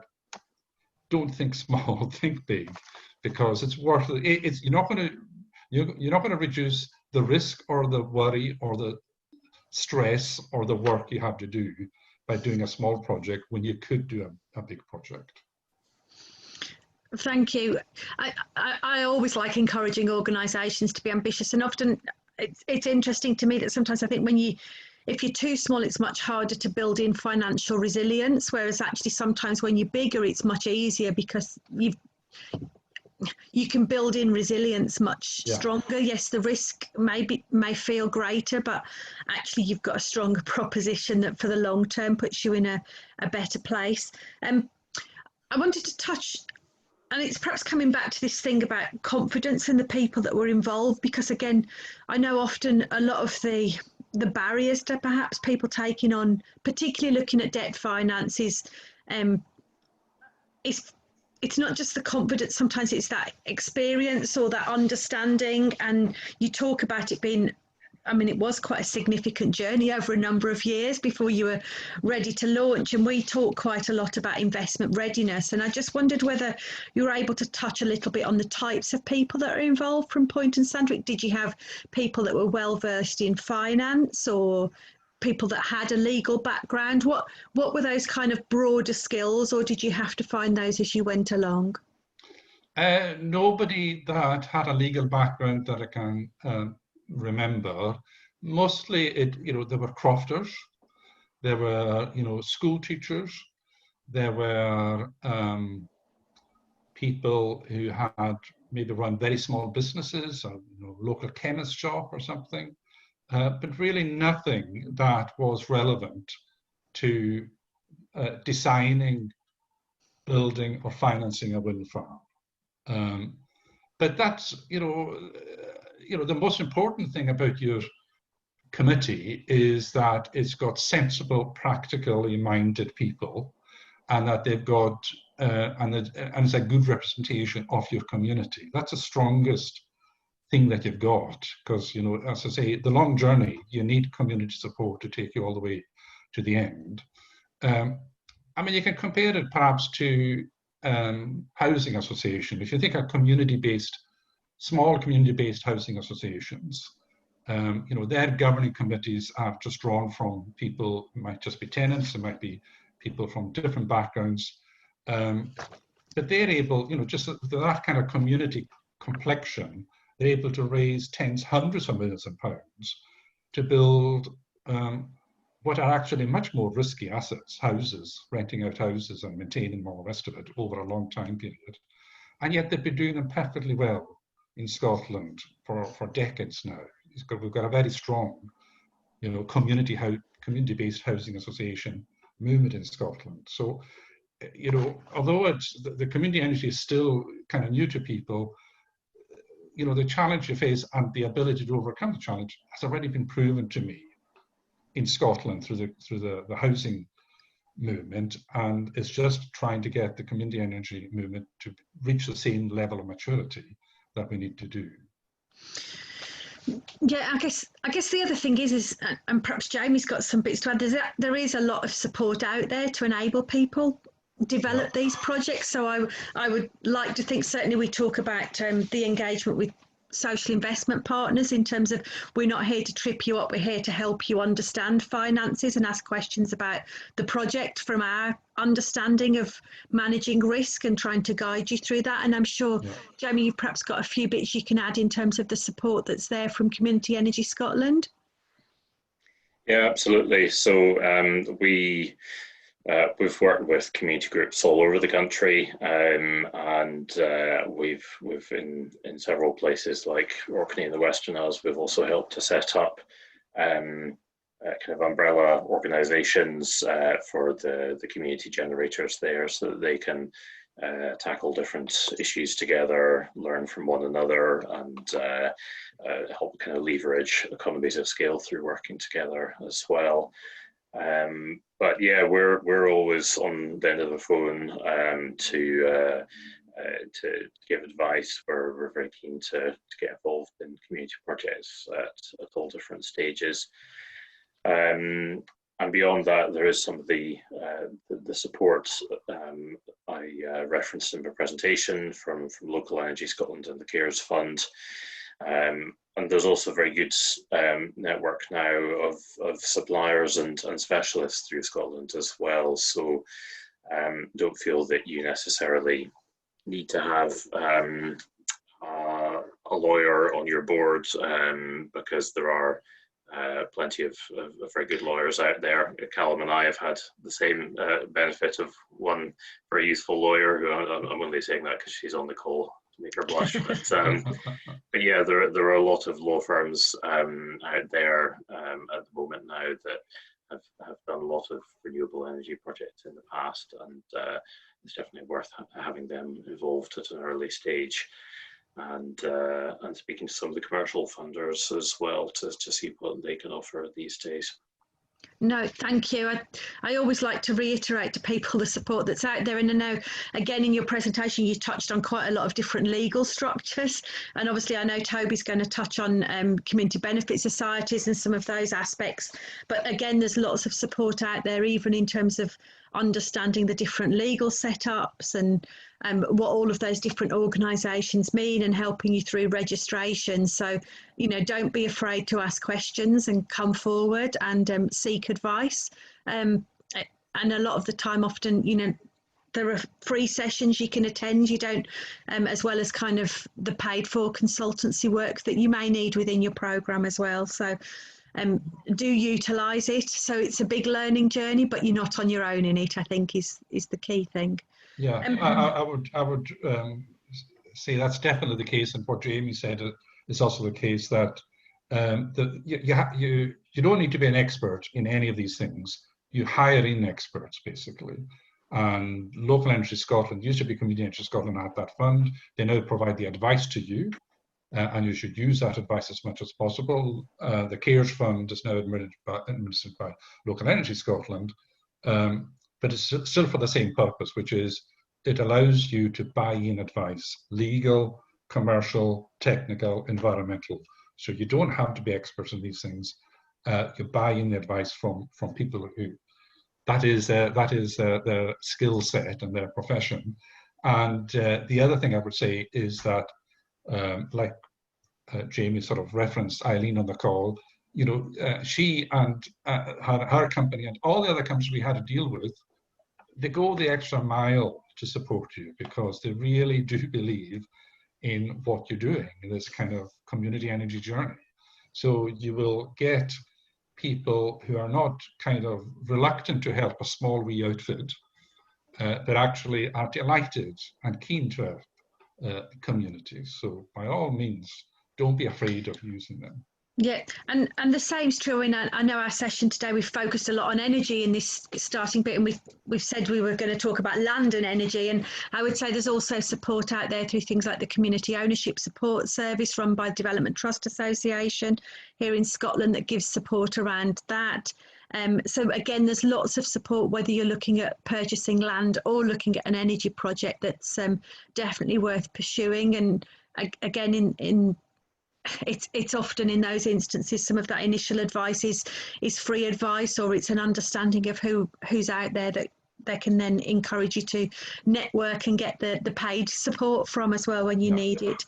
don't think small, think big, because it's worth it. You're not going to reduce the risk or the worry or the stress or the work you have to do by doing a small project when you could do a big project. Thank you. I always like encouraging organisations to be ambitious, and often it's interesting to me that sometimes I think if you're too small, it's much harder to build in financial resilience, whereas actually sometimes when you're bigger, it's much easier because you can build in resilience much stronger. Yes, the risk may feel greater, but actually you've got a stronger proposition that for the long term puts you in a better place. I wanted to touch, and it's perhaps coming back to this thing about confidence in the people that were involved, because again, I know often a lot of the barriers to perhaps people taking on, particularly looking at debt finances, it's not just the confidence, sometimes it's that experience or that understanding. And you talk about it being, I mean, it was quite a significant journey over a number of years before you were ready to launch. And we talk quite a lot about investment readiness. And I just wondered whether you were able to touch a little bit on the types of people that are involved from Point and Sandwick. Did you have people that were well versed in finance, or people that had a legal background? What were those kind of broader skills, or did you have to find those as you went along? Nobody that had a legal background that I can remember. Mostly there were crofters, there were school teachers, there were people who had maybe run very small businesses, a local chemist shop or something, but really nothing that was relevant to designing, building, or financing a wind farm. But that's, the most important thing about your committee is that it's got sensible, practically minded people, and that they've got, and it's a good representation of your community. That's the strongest thing that you've got, because, as I say, the long journey, you need community support to take you all the way to the end. I mean, you can compare it perhaps to housing association. If you think of small community-based housing associations, their governing committees are just drawn from people. It might just be tenants, it might be people from different backgrounds, but they're able, just that kind of community complexion, they're able to raise tens, hundreds of millions of pounds to build what are actually much more risky assets, houses, renting out houses and maintaining all the rest of it over a long time period. And yet they've been doing them perfectly well in Scotland for decades now. We've got a very strong, community-based housing association movement in Scotland. So, although the community energy is still kind of new to people, the challenge you face and the ability to overcome the challenge has already been proven to me in Scotland through the housing movement, and it's just trying to get the community energy movement to reach the same level of maturity that we need to do. Yeah, I guess the other thing is, and perhaps Jamie's got some bits to add. There is a lot of support out there to enable people develop these projects. So I would like to think, certainly we talk about the engagement with social investment partners in terms of, we're not here to trip you up, we're here to help you understand finances and ask questions about the project from our understanding of managing risk and trying to guide you through that. And I'm sure, Jamie, you've perhaps got a few bits you can add in terms of the support that's there from Community Energy Scotland. Yeah, absolutely. So we've worked with community groups all over the country, and we've in several places like Orkney and the Western Isles. We've also helped to set up kind of umbrella organisations for the community generators there, so that they can tackle different issues together, learn from one another, and help kind of leverage economies of scale through working together as well. But yeah, we're always on the end of the phone to give advice. We're very keen to get involved in community projects at all different stages. And beyond that, there is some of the support I referenced in my presentation from Local Energy Scotland and the CARES Fund. And there's also a very good network now of suppliers and specialists through Scotland as well. So don't feel that you necessarily need to have a lawyer on your board, because there are plenty of very good lawyers out there. Calum and I have had the same benefit of one very useful lawyer, who I'm only saying that because she's on the call to make her blush. But yeah, there are a lot of law firms out there at the moment now that have done a lot of renewable energy projects in the past, and it's definitely worth having them involved at an early stage. And speaking to some of the commercial funders as well to see what they can offer these days. No, thank you. I always like to reiterate to people the support that's out there. And I know, again, in your presentation, you touched on quite a lot of different legal structures. And obviously, I know Toby's going to touch on community benefit societies and some of those aspects. But again, there's lots of support out there, even in terms of understanding the different legal setups and what all of those different organisations mean, and helping you through registration. So, don't be afraid to ask questions and come forward and seek advice. And a lot of the time, often, there are free sessions you can attend. You don't, as well as kind of the paid for consultancy work that you may need within your programme as well. So do utilise it. So it's a big learning journey, but you're not on your own in it, I think is the key thing. Yeah, I would say that's definitely the case, and what Jamie said is also the case, that you don't need to be an expert in any of these things. You hire in experts, basically. And Local Energy Scotland, used to be Community Energy Scotland, had that fund. They now provide the advice to you, and you should use that advice as much as possible. The CARES Fund is now administered by Local Energy Scotland, but it's still for the same purpose, which is it allows you to buy in advice, legal, commercial, technical, environmental. So you don't have to be experts in these things. You buy in the advice from people who that is their skill set and their profession. And the other thing I would say is that, like Jamie sort of referenced Eileen on the call, you know, she and her company and all the other companies we had to deal with, they go the extra mile to support you because they really do believe in what you're doing in this kind of community energy journey. So you will get people who are not kind of reluctant to help a small wee outfit, that actually are delighted and keen to help communities. So by all means, don't be afraid of using them. Yeah, and the same's true. In I know our session today, we've focused a lot on energy in this starting bit, and we've said we were going to talk about land and energy. And I would say there's also support out there through things like the Community Ownership Support Service run by Development Trust Association here in Scotland that gives support around that. So again, there's lots of support, whether you're looking at purchasing land or looking at an energy project, that's definitely worth pursuing. And again, it's often in those instances some of that initial advice is free advice, or it's an understanding of who's out there that they can then encourage you to network and get the paid support from as well when you need it.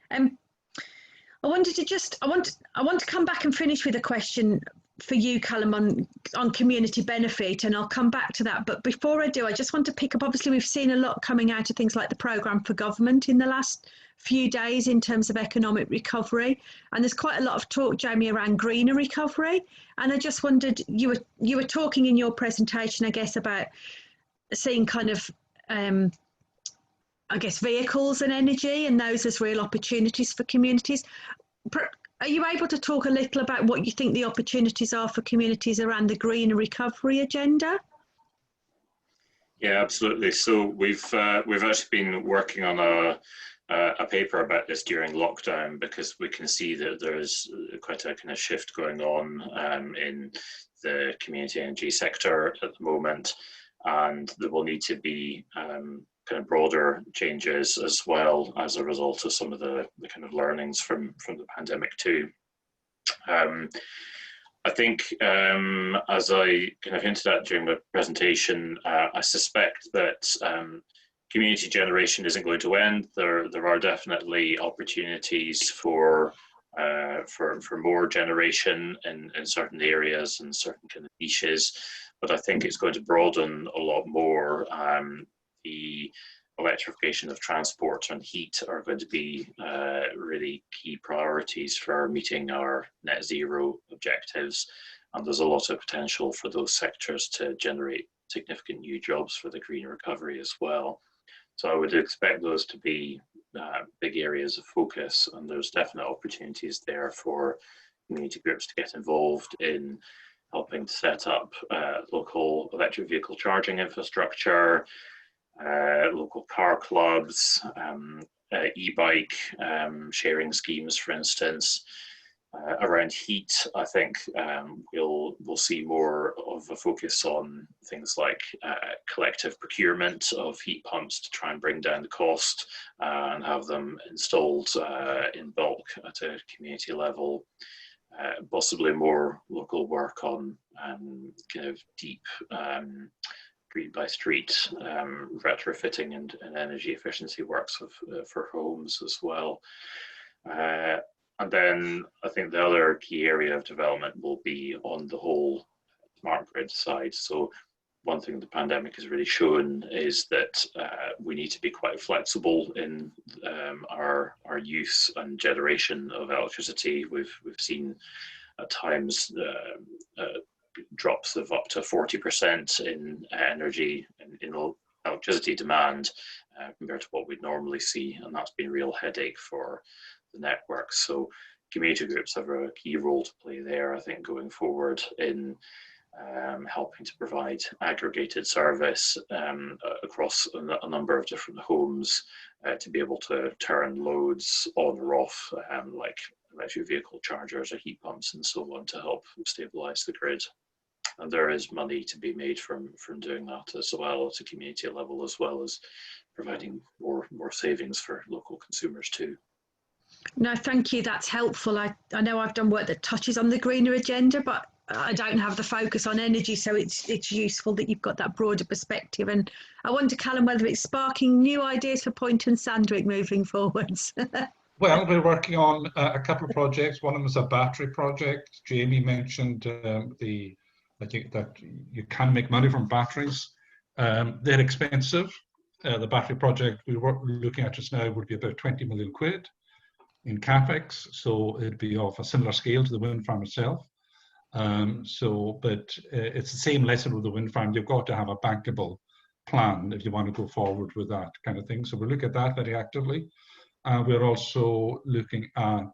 I want to come back and finish with a question for you, Calum, on community benefit, and I'll come back to that. But before I do, I just want to pick up, obviously we've seen a lot coming out of things like the programme for government in the last few days in terms of economic recovery, and there's quite a lot of talk, Jamie, around greener recovery. And I just wondered, you were talking in your presentation, I guess, about seeing kind of I guess vehicles and energy and those as real opportunities for communities. Are you able to talk a little about what you think the opportunities are for communities around the greener recovery agenda? Yeah, absolutely. So we've actually been working on a paper about this during lockdown, because we can see that there's quite a kind of shift going on in the community energy sector at the moment, and there will need to be kind of broader changes as well as a result of some of the kind of learnings from the pandemic too. I think, as I kind of hinted at during the presentation, I suspect that community generation isn't going to end. There are definitely opportunities for more generation in certain areas and certain kind of niches, but I think it's going to broaden a lot more. The electrification of transport and heat are going to be really key priorities for meeting our net zero objectives, and there's a lot of potential for those sectors to generate significant new jobs for the green recovery as well. So I would expect those to be big areas of focus, and there's definite opportunities there for community groups to get involved in helping to set up local electric vehicle charging infrastructure, local car clubs, e-bike sharing schemes, for instance. Around heat, I think we'll see more of a focus on things like collective procurement of heat pumps to try and bring down the cost and have them installed in bulk at a community level. Possibly more local work on kind of deep street by street retrofitting and energy efficiency works for homes as well. And then I think the other key area of development will be on the whole smart grid side. So one thing the pandemic has really shown is that we need to be quite flexible in our use and generation of electricity. We've seen at times drops of up to 40% in energy in electricity demand compared to what we'd normally see, and that's been a real headache for the network. So community groups have a key role to play there, I think, going forward in helping to provide aggregated service across a number of different homes to be able to turn loads on or off, like electric vehicle chargers or heat pumps and so on, to help stabilize the grid. And there is money to be made from doing that as well at a community level, as well as providing more savings for local consumers too. No, thank you. That's helpful. I know I've done work that touches on the greener agenda, but I don't have the focus on energy, so it's useful that you've got that broader perspective. And I wonder, Calum, whether it's sparking new ideas for Point and Sandwick moving forwards. Well, we're working on a couple of projects. One of them is a battery project. Jamie mentioned that you can make money from batteries. They're expensive. The battery project we were looking at just now would be about 20 million quid in capex, so it'd be of a similar scale to the wind farm itself. But it's the same lesson with the wind farm. You've got to have a bankable plan if you want to go forward with that kind of thing. So we're looking at that very actively. We're also looking at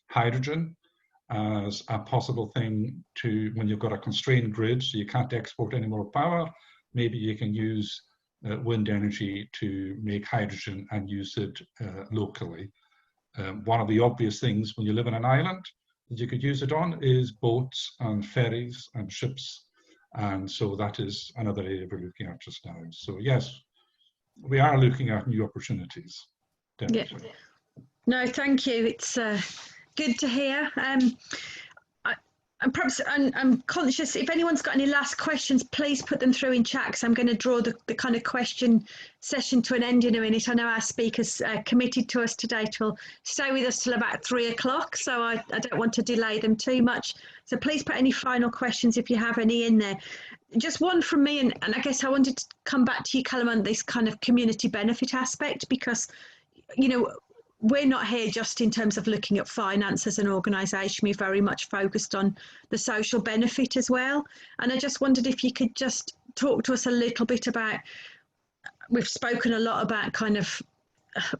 hydrogen as a possible thing to, when you've got a constrained grid, so you can't export any more power, maybe you can use wind energy to make hydrogen and use it locally. One of the obvious things when you live on an island that you could use it on is boats and ferries and ships. And so that is another area we're looking at just now. So yes, we are looking at new opportunities. Definitely. Yeah. No, thank you. It's good to hear. I'm conscious, if anyone's got any last questions, please put them through in chat, because I'm going to draw the kind of question session to an end in a minute. I know our speakers committed to us today to stay with us till about 3 o'clock, so I don't want to delay them too much. So please put any final questions if you have any in there. Just one from me, and I guess I wanted to come back to you, Calum, on this kind of community benefit aspect, because, you know, we're not here just in terms of looking at finance as an organisation. We're very much focused on the social benefit as well. And I just wondered if you could just talk to us a little bit about, we've spoken a lot about kind of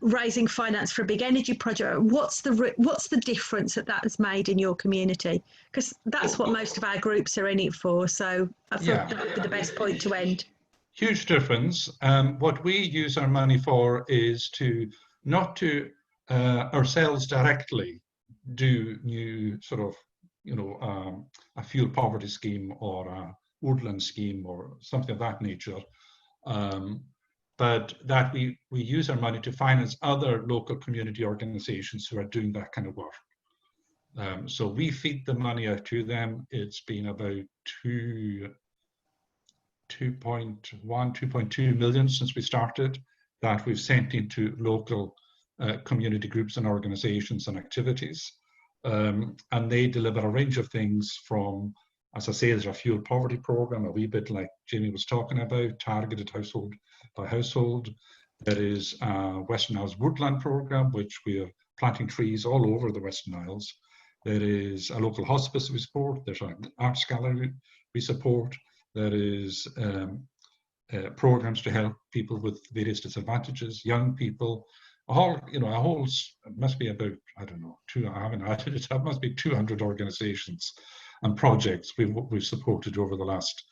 raising finance for a big energy project. What's the difference that has made in your community? Because that's what most of our groups are in it for. So I thought that would be the best point to end. Huge difference. What we use our money for is to not to ourselves directly do new sort of, you know, a fuel poverty scheme or a woodland scheme or something of that nature, but that we use our money to finance other local community organizations who are doing that kind of work. So we feed the money out to them. It's been about 2.2 million since we started that we've sent into local community groups and organizations and activities. And they deliver a range of things from, as I say, there's a fuel poverty program, a wee bit like Jamie was talking about, targeted household by household. There is a Western Isles woodland program, which we are planting trees all over the Western Isles. There is a local hospice we support. There's an arts gallery we support. There is programs to help people with various disadvantages, young people. A whole, must be about, I don't know, I haven't added it up, must be 200 organizations and projects we've supported over the last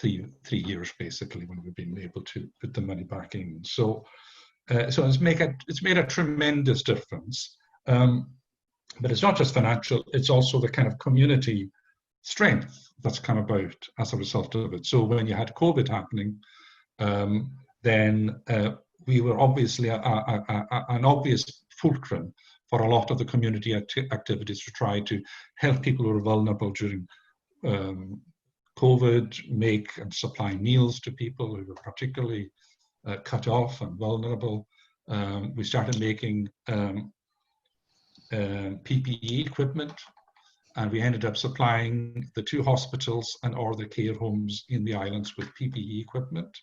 3 years, basically, when we've been able to put the money back in. So it's made a tremendous difference. But it's not just financial, it's also the kind of community strength that's come about as a result of it. So when you had COVID happening, then we were obviously an obvious fulcrum for a lot of the community activities to try to help people who were vulnerable during COVID, make and supply meals to people who were particularly cut off and vulnerable. We started making PPE equipment, and we ended up supplying the 2 hospitals and all the care homes in the islands with PPE equipment,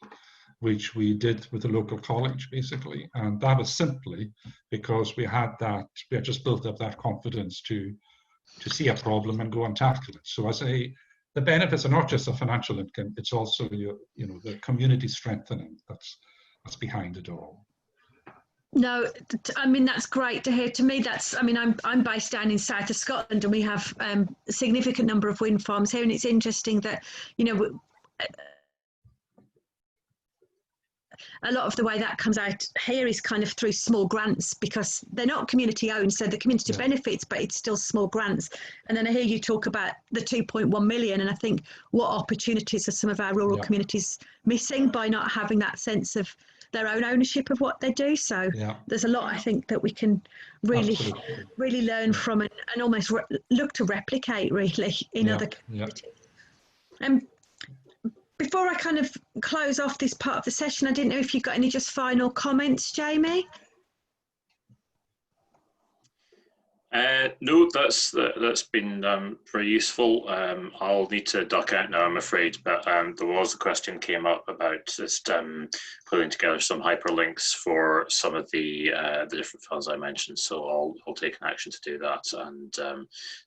which we did with the local college, basically. And that was simply because we had just built up that confidence to see a problem and go and tackle it. So I say, the benefits are not just the financial income; it's also the community strengthening that's behind it all. No, I mean, that's great to hear. To me, I mean, I'm based down in south of Scotland, and we have a significant number of wind farms here, and it's interesting that, a lot of the way that comes out here is kind of through small grants, because they're not community owned, so the community benefits, but it's still small grants. And then I hear you talk about the 2.1 million, and I think what opportunities are some of our rural communities missing by not having that sense of their own ownership of what they do. So there's a lot, I think, that we can really learn from and almost look to replicate really in other communities. Before I kind of close off this part of the session, I didn't know if you've got any just final comments, Jamie? No, that's been very useful. I'll need to duck out now, I'm afraid, but there was a question came up about just putting together some hyperlinks for some of the different funds I mentioned. So I'll take an action to do that and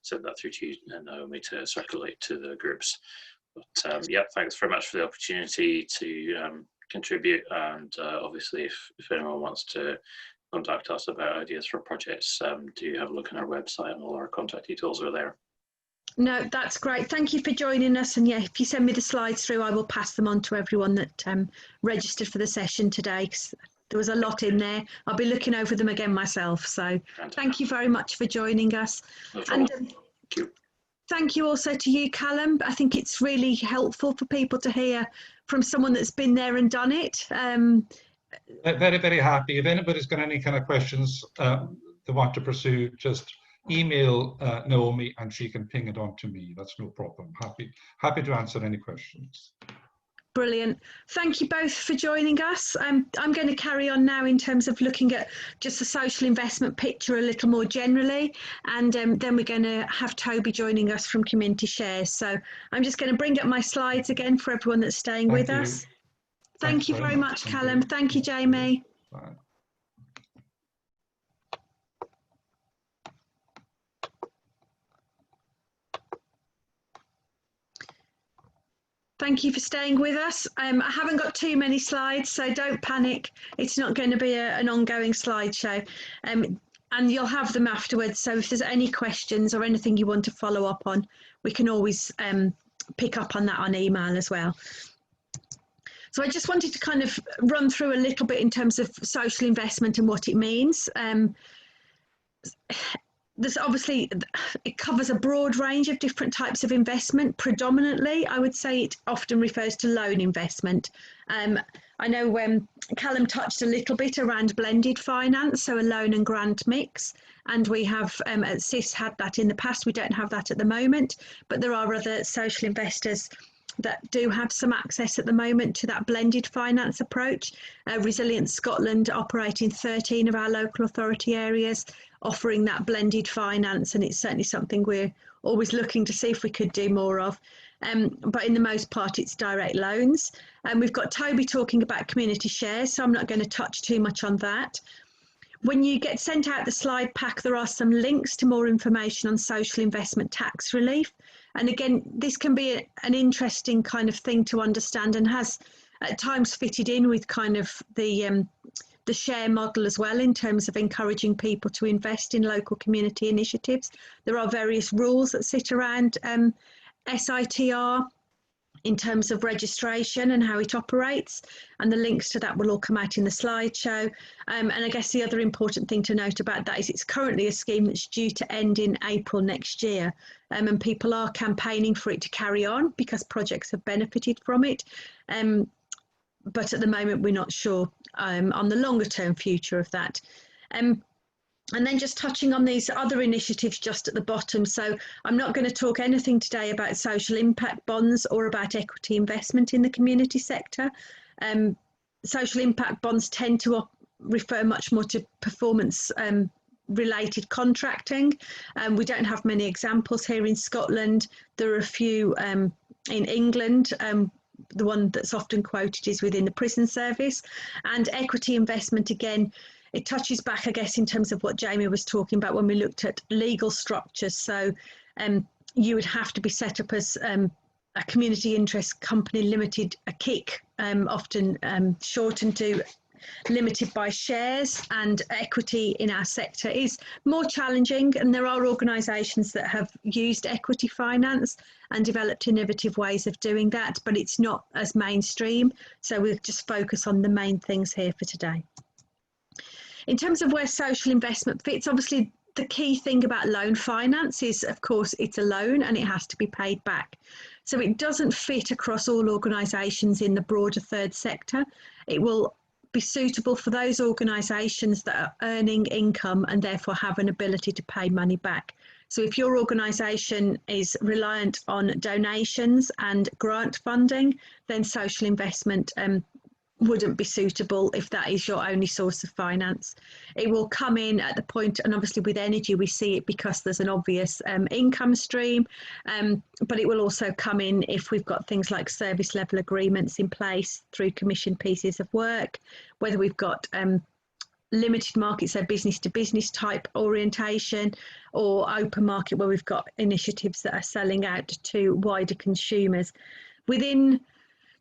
send that through to you, Naomi, to circulate to the groups. But yeah, thanks very much for the opportunity to contribute. And obviously, if anyone wants to contact us about ideas for projects, do have a look on our website, and all our contact details are there. No, that's great. Thank you for joining us. And yeah, if you send me the slides through, I will pass them on to everyone that registered for the session today, 'cause there was a lot in there. I'll be looking over them again myself. So thank you very much for joining us. No trouble. Thank you. Thank you also to you, Calum. I think it's really helpful for people to hear from someone that's been there and done it. Very, very happy. If anybody's got any kind of questions they want to pursue, just email Naomi and she can ping it on to me. That's no problem. Happy to answer any questions. Brilliant. Thank you both for joining us. I'm going to carry on now in terms of looking at just the social investment picture a little more generally, and then we're going to have Toby joining us from Community Shares. So I'm just going to bring up my slides again for everyone that's staying with us. Thank you very much, Calum. Thank you, Jamie. Bye. Thank you for staying with us. I haven't got too many slides, so don't panic. It's not going to be an ongoing slideshow. And you'll have them afterwards. So if there's any questions or anything you want to follow up on, we can always pick up on that on email as well. So I just wanted to kind of run through a little bit in terms of social investment and what it means. There's obviously, it covers a broad range of different types of investment. Predominantly, I would say it often refers to loan investment. I know Calum touched a little bit around blended finance, so a loan and grant mix. And we have at CIS had that in the past. We don't have that at the moment, but there are other social investors that do have some access at the moment to that blended finance approach. Resilient Scotland operate in 13 of our local authority areas, offering that blended finance, and it's certainly something we're always looking to see if we could do more of. But in the most part, it's direct loans. And we've got Toby talking about community shares, so I'm not going to touch too much on that. When you get sent out the slide pack, there are some links to more information on social investment tax relief. And again, this can be an interesting kind of thing to understand, and has at times fitted in with kind of the share model as well, in terms of encouraging people to invest in local community initiatives. There are various rules that sit around SITR in terms of registration and how it operates, and the links to that will all come out in the slideshow. And I guess the other important thing to note about that is it's currently a scheme that's due to end in April next year, and people are campaigning for it to carry on because projects have benefited from it. But at the moment, we're not sure on the longer term future of that. And then just touching on these other initiatives just at the bottom. So I'm not going to talk anything today about social impact bonds or about equity investment in the community sector. Social impact bonds tend to refer much more to performance related contracting. We don't have many examples here in Scotland. There are a few in England. The one that's often quoted is within the prison service. And equity investment, again, it touches back, I guess, in terms of what Jamie was talking about when we looked at legal structures. So you would have to be set up as a community interest company limited, a KIC, often shortened to limited by shares, and equity in our sector is more challenging, and there are organisations that have used equity finance and developed innovative ways of doing that, but it's not as mainstream, so we'll just focus on the main things here for today. In terms of where social investment fits, obviously the key thing about loan finance is, of course, it's a loan and it has to be paid back. So it doesn't fit across all organisations in the broader third sector. It will be suitable for those organisations that are earning income and therefore have an ability to pay money back. So if your organisation is reliant on donations and grant funding, then social investment wouldn't be suitable if that is your only source of finance. It will come in at the point, and obviously with energy we see it because there's an obvious income stream, but it will also come in if we've got things like service level agreements in place through commissioned pieces of work, whether we've got limited market, so business to business type orientation, or open market where we've got initiatives that are selling out to wider consumers.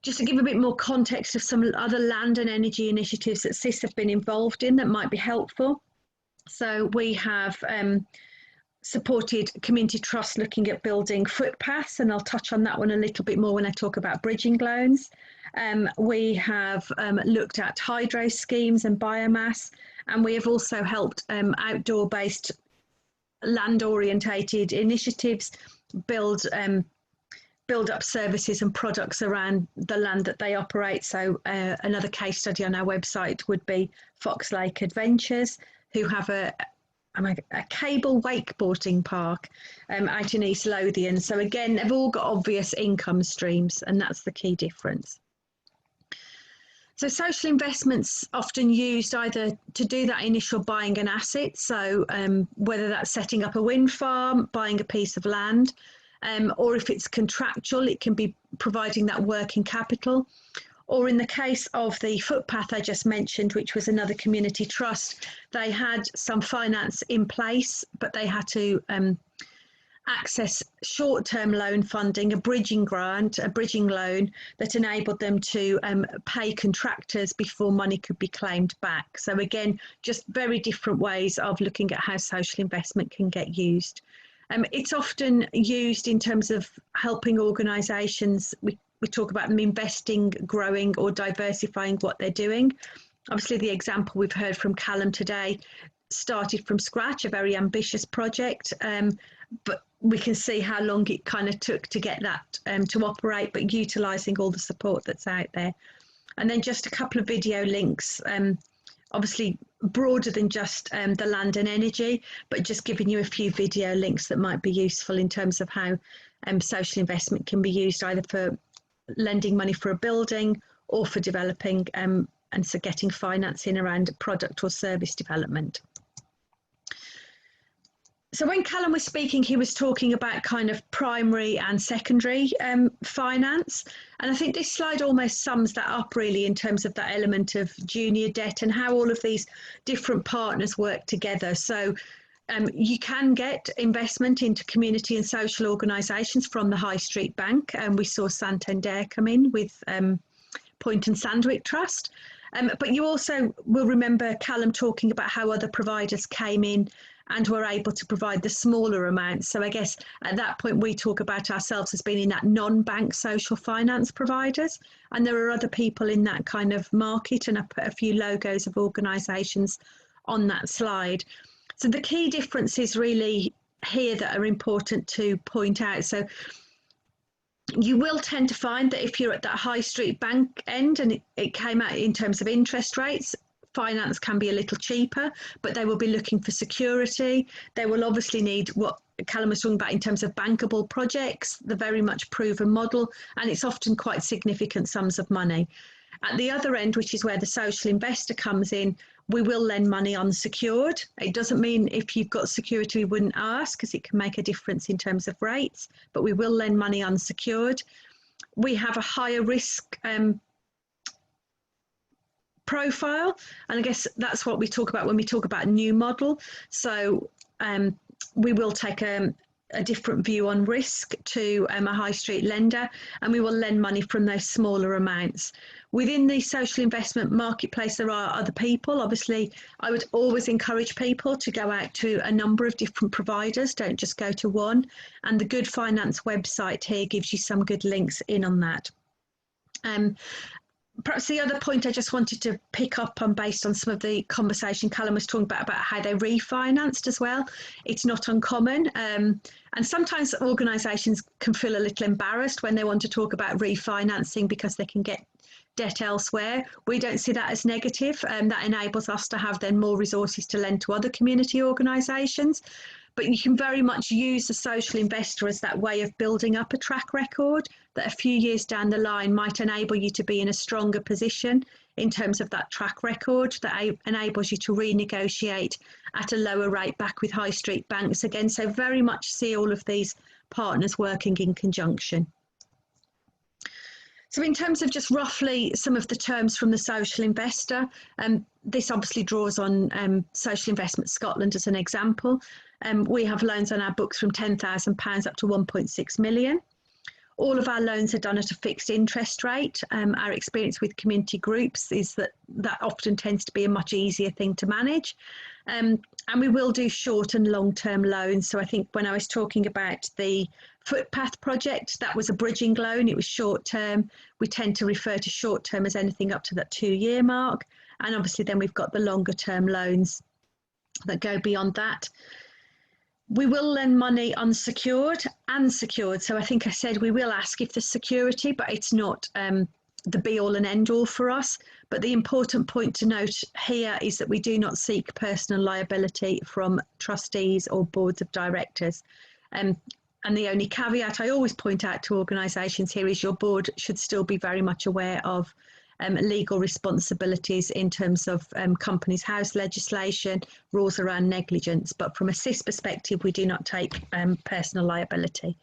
Just to give a bit more context of some other land and energy initiatives that CIS have been involved in that might be helpful. So we have supported community trusts looking at building footpaths, and I'll touch on that one a little bit more when I talk about bridging loans. We have looked at hydro schemes and biomass, and we have also helped outdoor-based land-orientated initiatives build up services and products around the land that they operate. So another case study on our website would be Fox Lake Adventures, who have a cable wakeboarding park out in East Lothian. So again, they've all got obvious income streams, and that's the key difference. So social investments often used either to do that initial buying an asset, so whether that's setting up a wind farm, buying a piece of land, or if it's contractual, it can be providing that working capital. Or in the case of the footpath I just mentioned, which was another community trust, they had some finance in place, but they had to access short-term loan funding, a bridging grant, a bridging loan that enabled them to pay contractors before money could be claimed back. So again, just very different ways of looking at how social investment can get used. It's often used in terms of helping organisations. We talk about them investing, growing or diversifying what they're doing. Obviously, the example we've heard from Calum today started from scratch, a very ambitious project, but we can see how long it kind of took to get that to operate, but utilising all the support that's out there. And then just a couple of video links, obviously broader than just the land and energy, but just giving you a few video links that might be useful in terms of how social investment can be used either for lending money for a building or for developing and so getting financing around product or service development. So when Calum was speaking, he was talking about kind of primary and secondary finance. And I think this slide almost sums that up really in terms of that element of junior debt and how all of these different partners work together. So you can get investment into community and social organisations from the High Street Bank. We saw Santander come in with Point and Sandwick Trust. But you also will remember Calum talking about how other providers came in and were able to provide the smaller amounts. So I guess at that point we talk about ourselves as being in that non-bank social finance providers, and there are other people in that kind of market, and I put a few logos of organisations on that slide. So the key differences really here that are important to point out. So you will tend to find that if you're at that High Street Bank end and it came out in terms of interest rates, finance can be a little cheaper, but they will be looking for security. They will obviously need what Calum was talking about in terms of bankable projects, the very much proven model, and it's often quite significant sums of money. At the other end, which is where the social investor comes in, we will lend money unsecured. It doesn't mean if you've got security, we wouldn't ask, because it can make a difference in terms of rates, but we will lend money unsecured. We have a higher risk profile, and I guess that's what we talk about when we talk about new model. So we will take a a different view on risk to a high street lender, and we will lend money from those smaller amounts. Within the social investment marketplace, there are other people. Obviously, I would always encourage people to go out to a number of different providers. Don't just go to one. And the Good Finance website here gives you some good links in on that. Perhaps the other point I just wanted to pick up on, based on some of the conversation Calum was talking about how they refinanced as well. It's not uncommon. And sometimes organisations can feel a little embarrassed when they want to talk about refinancing because they can get debt elsewhere. We don't see that as negative. That enables us to have then more resources to lend to other community organisations. But you can very much use the social investor as that way of building up a track record that a few years down the line might enable you to be in a stronger position in terms of that track record that enables you to renegotiate at a lower rate back with high street banks again. So very much see all of these partners working in conjunction. So in terms of just roughly some of the terms from the social investor, this obviously draws on Social Investment Scotland as an example. We have loans on our books from £10,000 up to 1.6 million. All of our loans are done at a fixed interest rate. Our experience with community groups is that often tends to be a much easier thing to manage. And we will do short and long-term loans. So I think when I was talking about the footpath project, that was a bridging loan. It was short-term. We tend to refer to short-term as anything up to that 2-year mark. And obviously then we've got the longer-term loans that go beyond that. We will lend money unsecured and secured. So I think I said we will ask if there's security, but it's not the be all and end all for us. But the important point to note here is that we do not seek personal liability from trustees or boards of directors. And the only caveat I always point out to organisations here is your board should still be very much aware of legal responsibilities in terms of Companies House legislation, rules around negligence. But from a CIS perspective, we do not take personal liability.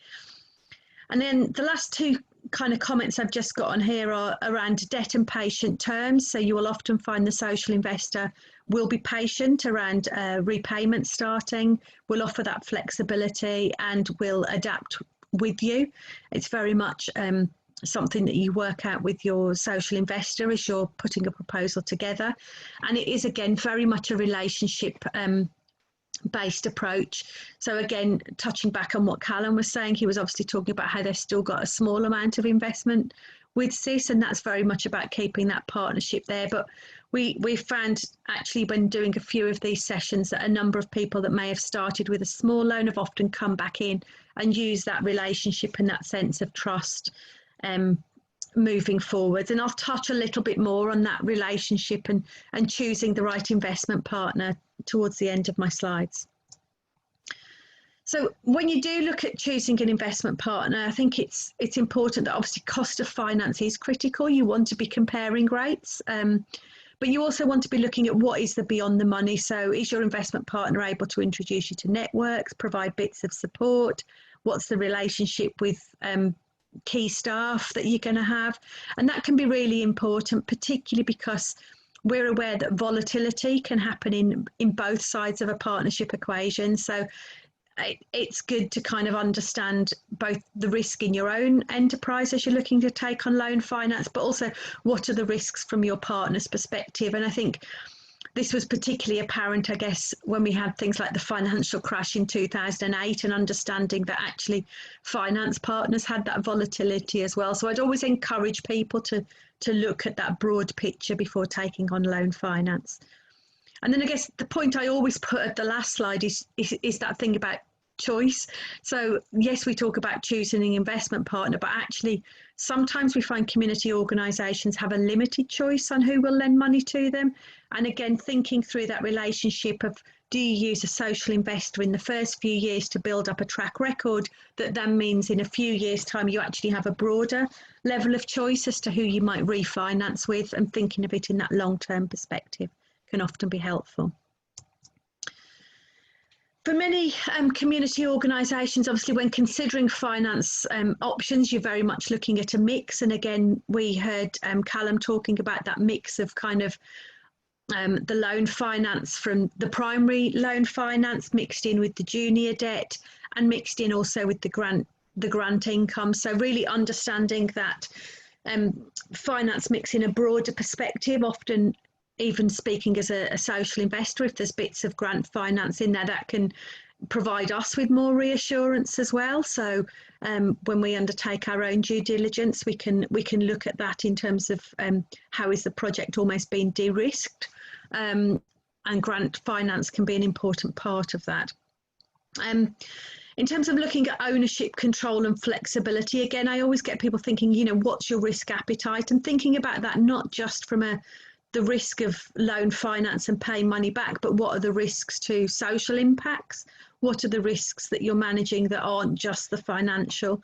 And then the last two kind of comments I've just got on here are around debt and patient terms. So you will often find the social investor will be patient around repayment starting, will offer that flexibility and will adapt with you. It's very much something that you work out with your social investor as you're putting a proposal together. And it is, again, very much a relationship based approach. So again, touching back on what Calum was saying, he was obviously talking about how they've still got a small amount of investment with CIS, and that's very much about keeping that partnership there. But we've found actually when doing a few of these sessions that a number of people that may have started with a small loan have often come back in and used that relationship and that sense of trust moving forwards. And I'll touch a little bit more on that relationship and choosing the right investment partner towards the end of my slides. So when you do look at choosing an investment partner, I think it's important that obviously cost of finance is critical. You want to be comparing rates, but you also want to be looking at what is the beyond the money. So is your investment partner able to introduce you to networks, provide bits of support? What's the relationship with key staff that you're going to have? And that can be really important, particularly because we're aware that volatility can happen in both sides of a partnership equation. So it's good to kind of understand both the risk in your own enterprise as you're looking to take on loan finance, but also what are the risks from your partner's perspective. And I think this was particularly apparent, I guess, when we had things like the financial crash in 2008 and understanding that actually finance partners had that volatility as well. So I'd always encourage people to look at that broad picture before taking on loan finance. And then I guess the point I always put at the last slide is that thing about choice. So yes, we talk about choosing an investment partner, but actually sometimes we find community organisations have a limited choice on who will lend money to them. And again, thinking through that relationship of, do you use a social investor in the first few years to build up a track record that then means in a few years' time you actually have a broader level of choice as to who you might refinance with, and thinking of it in that long-term perspective can often be helpful. For many community organisations, obviously when considering finance options, you're very much looking at a mix. And again, we heard Calum talking about that mix of kind of the loan finance from the primary loan finance mixed in with the junior debt, and mixed in also with the grant income. So really understanding that finance mix in a broader perspective, often even speaking as a social investor, if there's bits of grant finance in there, that can provide us with more reassurance as well. So when we undertake our own due diligence, we can look at that in terms of how is the project almost being de-risked, and grant finance can be an important part of that. In terms of looking at ownership, control and flexibility, again, I always get people thinking, you know, what's your risk appetite? And thinking about that not just from the risk of loan finance and paying money back, but what are the risks to social impacts? What are the risks that you're managing that aren't just the financial?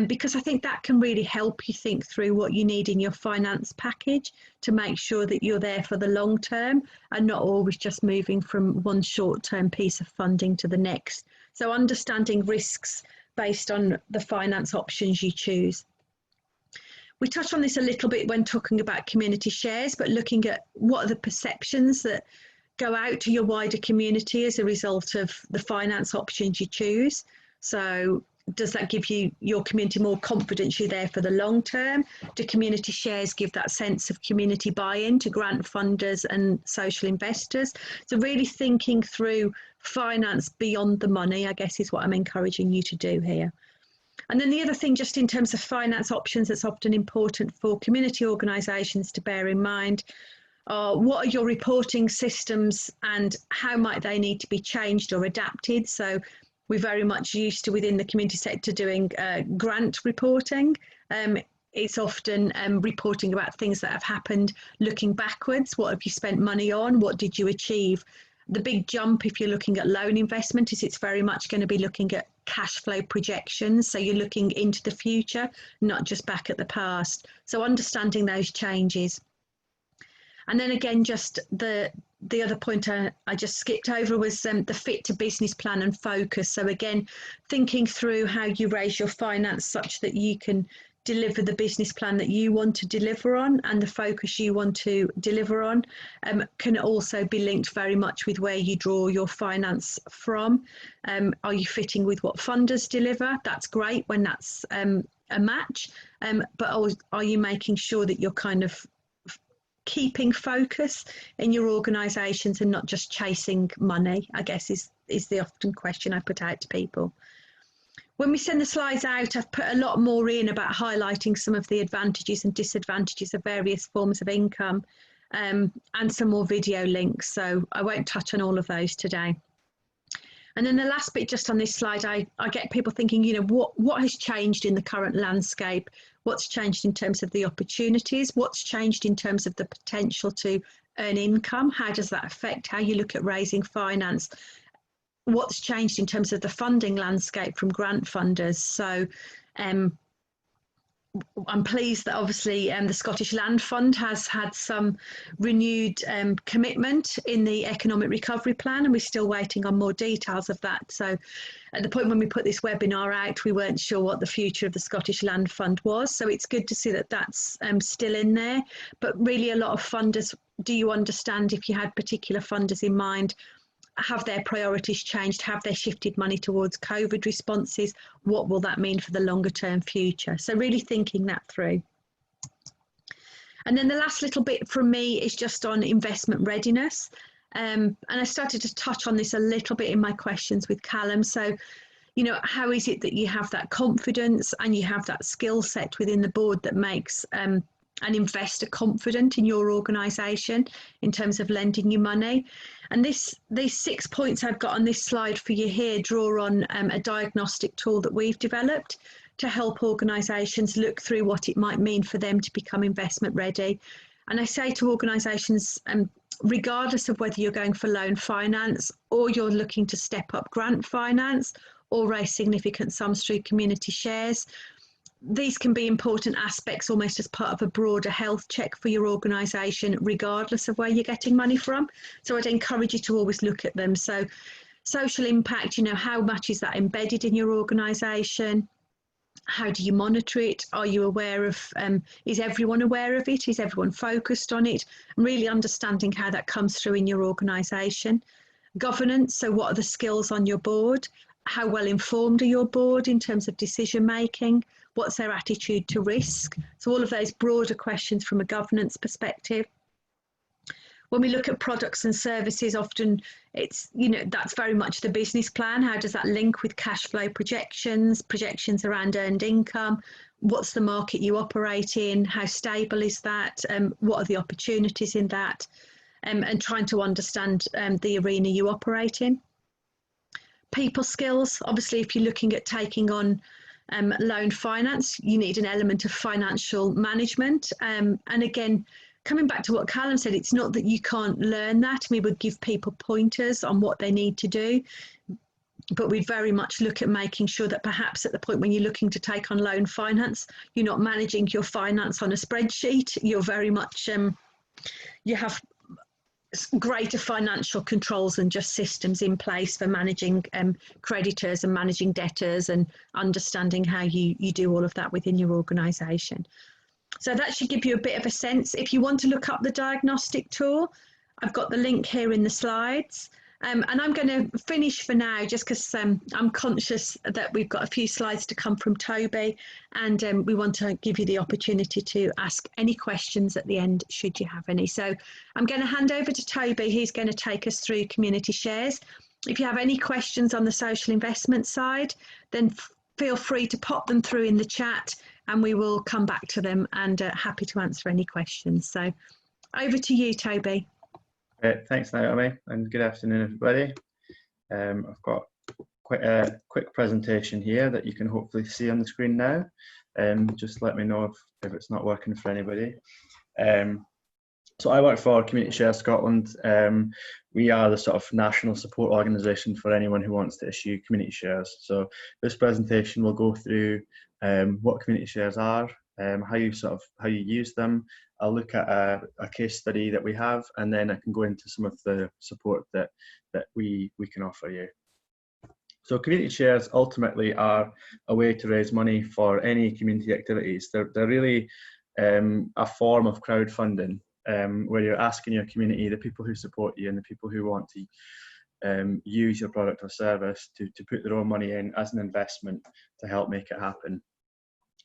Because I think that can really help you think through what you need in your finance package to make sure that you're there for the long term and not always just moving from one short-term piece of funding to the next. So understanding risks based on the finance options you choose. We touched on this a little bit when talking about community shares, but looking at what are the perceptions that go out to your wider community as a result of the finance options you choose. So does that give your community more confidence you're there for the long term? Do community shares give that sense of community buy-in to grant funders and social investors? So really thinking through finance beyond the money, I guess, is what I'm encouraging you to do here. And then the other thing, just in terms of finance options, that's often important for community organisations to bear in mind, what are your reporting systems and how might they need to be changed or adapted? So we're very much used to, within the community sector, doing grant reporting. It's often reporting about things that have happened, looking backwards. What have you spent money on? What did you achieve? The big jump, if you're looking at loan investment, is it's very much going to be looking at cash flow projections. So you're looking into the future, not just back at the past. So understanding those changes. And then again, just the other point I just skipped over was the fit to business plan and focus. So again, thinking through how you raise your finance such that you can deliver the business plan that you want to deliver on and the focus you want to deliver on can also be linked very much with where you draw your finance from. Are you fitting with what funders deliver? That's great when that's a match, but are you making sure that you're kind of keeping focus in your organisations and not just chasing money, I guess is the often question I put out to people. When we send the slides out, I've put a lot more in about highlighting some of the advantages and disadvantages of various forms of income, and some more video links. So I won't touch on all of those today. And then the last bit just on this slide, I get people thinking, you know, what has changed in the current landscape? What's changed in terms of the opportunities? What's changed in terms of the potential to earn income? How does that affect how you look at raising finance? What's changed in terms of the funding landscape from grant funders? So I'm pleased that obviously the Scottish Land Fund has had some renewed commitment in the economic recovery plan, and we're still waiting on more details of that. So at the point when we put this webinar out, we weren't sure what the future of the Scottish Land Fund was. So it's good to see that that's still in there. But really a lot of funders, do you understand, if you had particular funders in mind, have their priorities changed? Have they shifted money towards COVID responses? What will that mean for the longer term future? So really thinking that through. And then the last little bit from me is just on investment readiness. And I started to touch on this a little bit in my questions with Calum. So, you know, how is it that you have that confidence and you have that skill set within the board that makes an investor confident in your organisation in terms of lending you money? And these 6 points I've got on this slide for you here draw on a diagnostic tool that we've developed to help organisations look through what it might mean for them to become investment ready. And I say to organisations, regardless of whether you're going for loan finance or you're looking to step up grant finance or raise significant sums through community shares, these can be important aspects almost as part of a broader health check for your organisation, regardless of where you're getting money from. So I'd encourage you to always look at them. So social impact, you know, how much is that embedded in your organisation? How do you monitor it? Are you aware of, is everyone aware of it? Is everyone focused on it? And really understanding how that comes through in your organisation. Governance, so what are the skills on your board? how well informed are your board in terms of decision making? What's their attitude to risk? So all of those broader questions from a governance perspective. When we look at products and services, often it's, that's very much the business plan. How does that link with cash flow projections, projections around earned income? What's the market you operate in? How stable is that? What are the opportunities in that? And trying to understand the arena you operate in. People skills, obviously, if you're looking at taking on loan finance, you need an element of financial management. And again, coming back to what Calum said, it's not that you can't learn that. We would give people pointers on what they need to do, but we'd very much look at making sure that perhaps at the point when you're looking to take on loan finance, you're not managing your finance on a spreadsheet. You're very much, you have greater financial controls and just systems in place for managing creditors and managing debtors and understanding how you do all of that within your organisation. So that should give you a bit of a sense. If you want to look up the diagnostic tool, I've got the link here in the slides. And I'm going to finish for now just because I'm conscious that we've got a few slides to come from Toby, and we want to give you the opportunity to ask any questions at the end should you have any. So I'm going to hand over to Toby, who's going to take us through community shares. If you have any questions on the social investment side, then feel free to pop them through in the chat and we will come back to them, and happy to answer any questions. So over to you, Toby. Great, thanks Naomi, and good afternoon everybody. I've got quite a quick presentation here that you can hopefully see on the screen now. Just let me know if it's not working for anybody. So I work for Community Shares Scotland. We are the sort of national support organisation for anyone who wants to issue community shares. So this presentation will go through what community shares are, how you use them. I'll look at a case study that we have, and then I can go into some of the support that we can offer you. So community shares ultimately are a way to raise money for any community activities. They're really a form of crowdfunding, where you're asking your community, the people who support you and the people who want to use your product or service to put their own money in as an investment to help make it happen.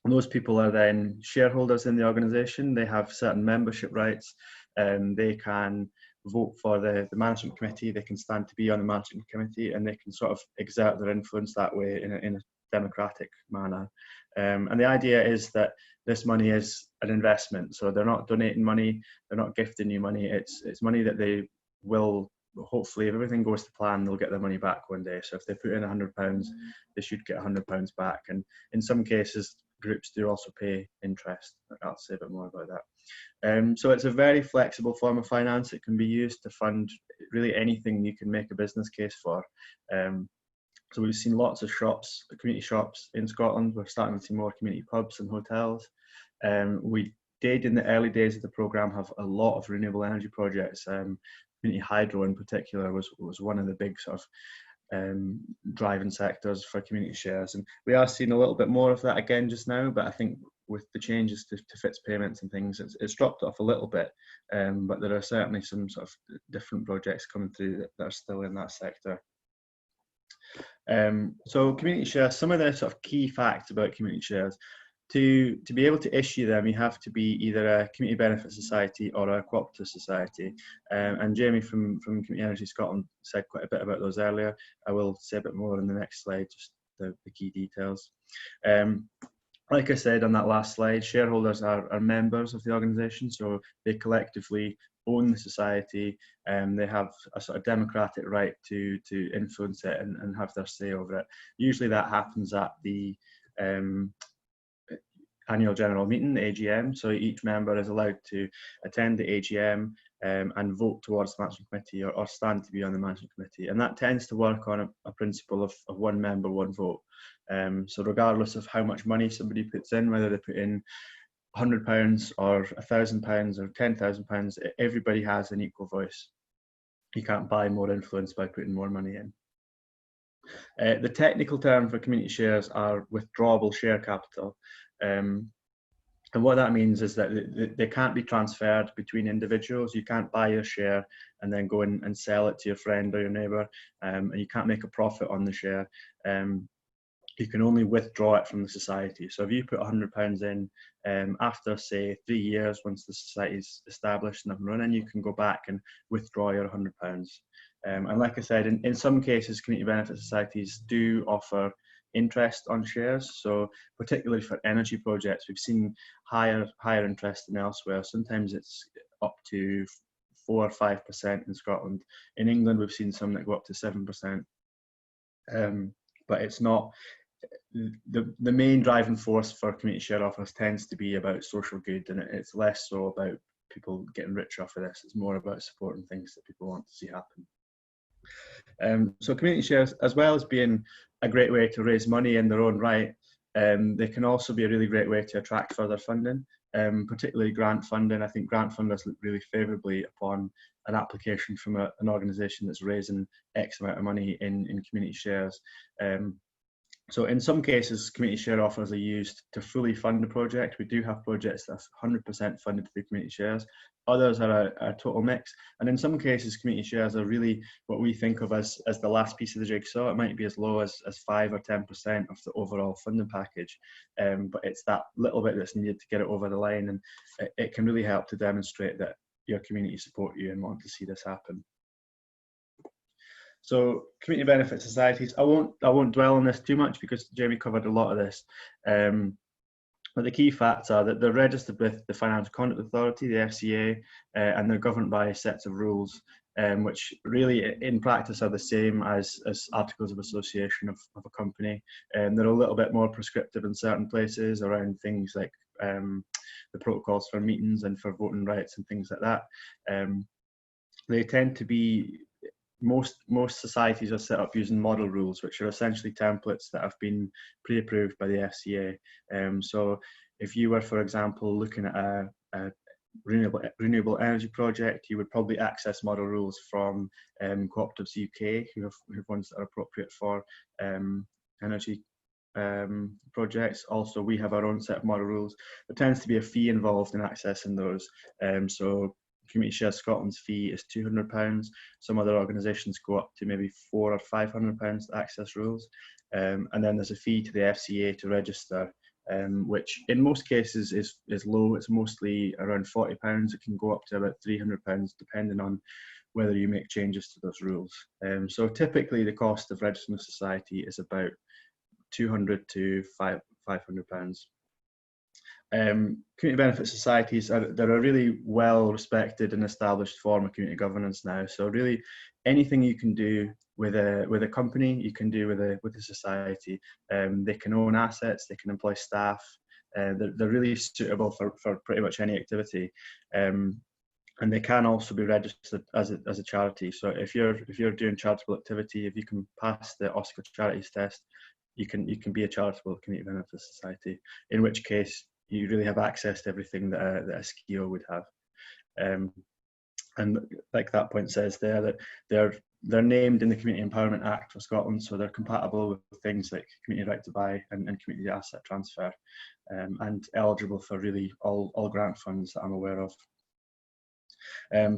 And those people are then shareholders in the organisation. They have certain membership rights. They can vote for the management committee. They can stand to be on the management committee, and they can sort of exert their influence that way in a democratic manner. And the idea is that this money is an investment. So they're not donating money. They're not gifting you money. It's money that they will, hopefully, if everything goes to plan, they'll get their money back one day. So if they put in £100, they should get £100 back. And in some cases, groups do also pay interest. I'll say a bit more about that. So it's a very flexible form of finance. It can be used to fund really anything you can make a business case for. So we've seen lots of shops, community shops in Scotland. We're starting to see more community pubs and hotels. We did, in the early days of the programme, have a lot of renewable energy projects. Community hydro in particular was one of the big sort of driving sectors for community shares, and we are seeing a little bit more of that again just now, but I think with the changes to FITS payments and things, it's dropped off a little bit, but there are certainly some sort of different projects coming through that are still in that sector. So community shares, some of the sort of key facts about community shares. To be able to issue them, you have to be either a community benefit society or a cooperative society. And Jamie from Community Energy Scotland said quite a bit about those earlier. I will say a bit more in the next slide, just the key details. Like I said on that last slide, shareholders are members of the organisation, so they collectively own the society, and they have a sort of democratic right to influence it and have their say over it. Usually that happens at the annual general meeting, the AGM, so each member is allowed to attend the AGM and vote towards the management committee or stand to be on the management committee, and that tends to work on a principle of one member, one vote. So regardless of how much money somebody puts in, whether they put in £100 or £1,000 or £10,000, everybody has an equal voice. You can't buy more influence by putting more money in. The technical term for community shares are withdrawable share capital. And what that means is that they can't be transferred between individuals. You can't buy your share and then go in and sell it to your friend or your neighbour, and you can't make a profit on the share. You can only withdraw it from the society. So if you put £100 in, after say 3 years, once the society is established and up and running, you can go back and withdraw your £100. And like I said, in some cases, community benefit societies do offer interest on shares. So particularly for energy projects, we've seen higher interest than elsewhere. Sometimes it's up to 4 or 5% in Scotland. In England, we've seen some that go up to 7%. But it's not the main driving force for community share offers tends to be about social good, and it's less so about people getting rich off of this. It's more about supporting things that people want to see happen. So community shares, as well as being a great way to raise money in their own right, they can also be a really great way to attract further funding, particularly grant funding. I think grant funders look really favourably upon an application from an organisation that's raising X amount of money in community shares. So in some cases, community share offers are used to fully fund the project. We do have projects that's 100% funded through community shares. Others are a total mix. And in some cases, community shares are really what we think of as the last piece of the jigsaw. It might be as low as 5 or 10% of the overall funding package. But it's that little bit that's needed to get it over the line. And it can really help to demonstrate that your community support you and want to see this happen. So community benefit societies, I won't dwell on this too much because Jamie covered a lot of this. But the key facts are that they're registered with the Financial Conduct Authority, the FCA, and they're governed by sets of rules, which really in practice are the same as articles of association of a company. They're a little bit more prescriptive in certain places around things like the protocols for meetings and for voting rights and things like that. They tend to be most societies are set up using model rules, which are essentially templates that have been pre-approved by the FCA. So if you were, for example, looking at a renewable energy project, you would probably access model rules from Cooperatives UK, who have ones that are appropriate for energy projects. Also, we have our own set of model rules. There tends to be a fee involved in accessing those. So Community Share Scotland's fee is £200. Some other organisations go up to maybe £400 or £500 to access rules. And then there's a fee to the FCA to register, which in most cases is low. It's mostly around £40. It can go up to about £300 depending on whether you make changes to those rules. So typically the cost of registering a society is about £200 to £500. Community benefit societies they're a really well respected and established form of community governance now. So really anything you can do with a company, you can do with a society. They can own assets, they can employ staff. They're really suitable for pretty much any activity. And they can also be registered as a charity. So if you're doing charitable activity, if you can pass the Oscar Charities test, you can be a charitable community benefit society, in which case you really have access to everything that a SKIO would have. And like that point says there, that they're named in the Community Empowerment Act for Scotland, so they're compatible with things like community right to buy and community asset transfer, and eligible for really all grant funds that I'm aware of.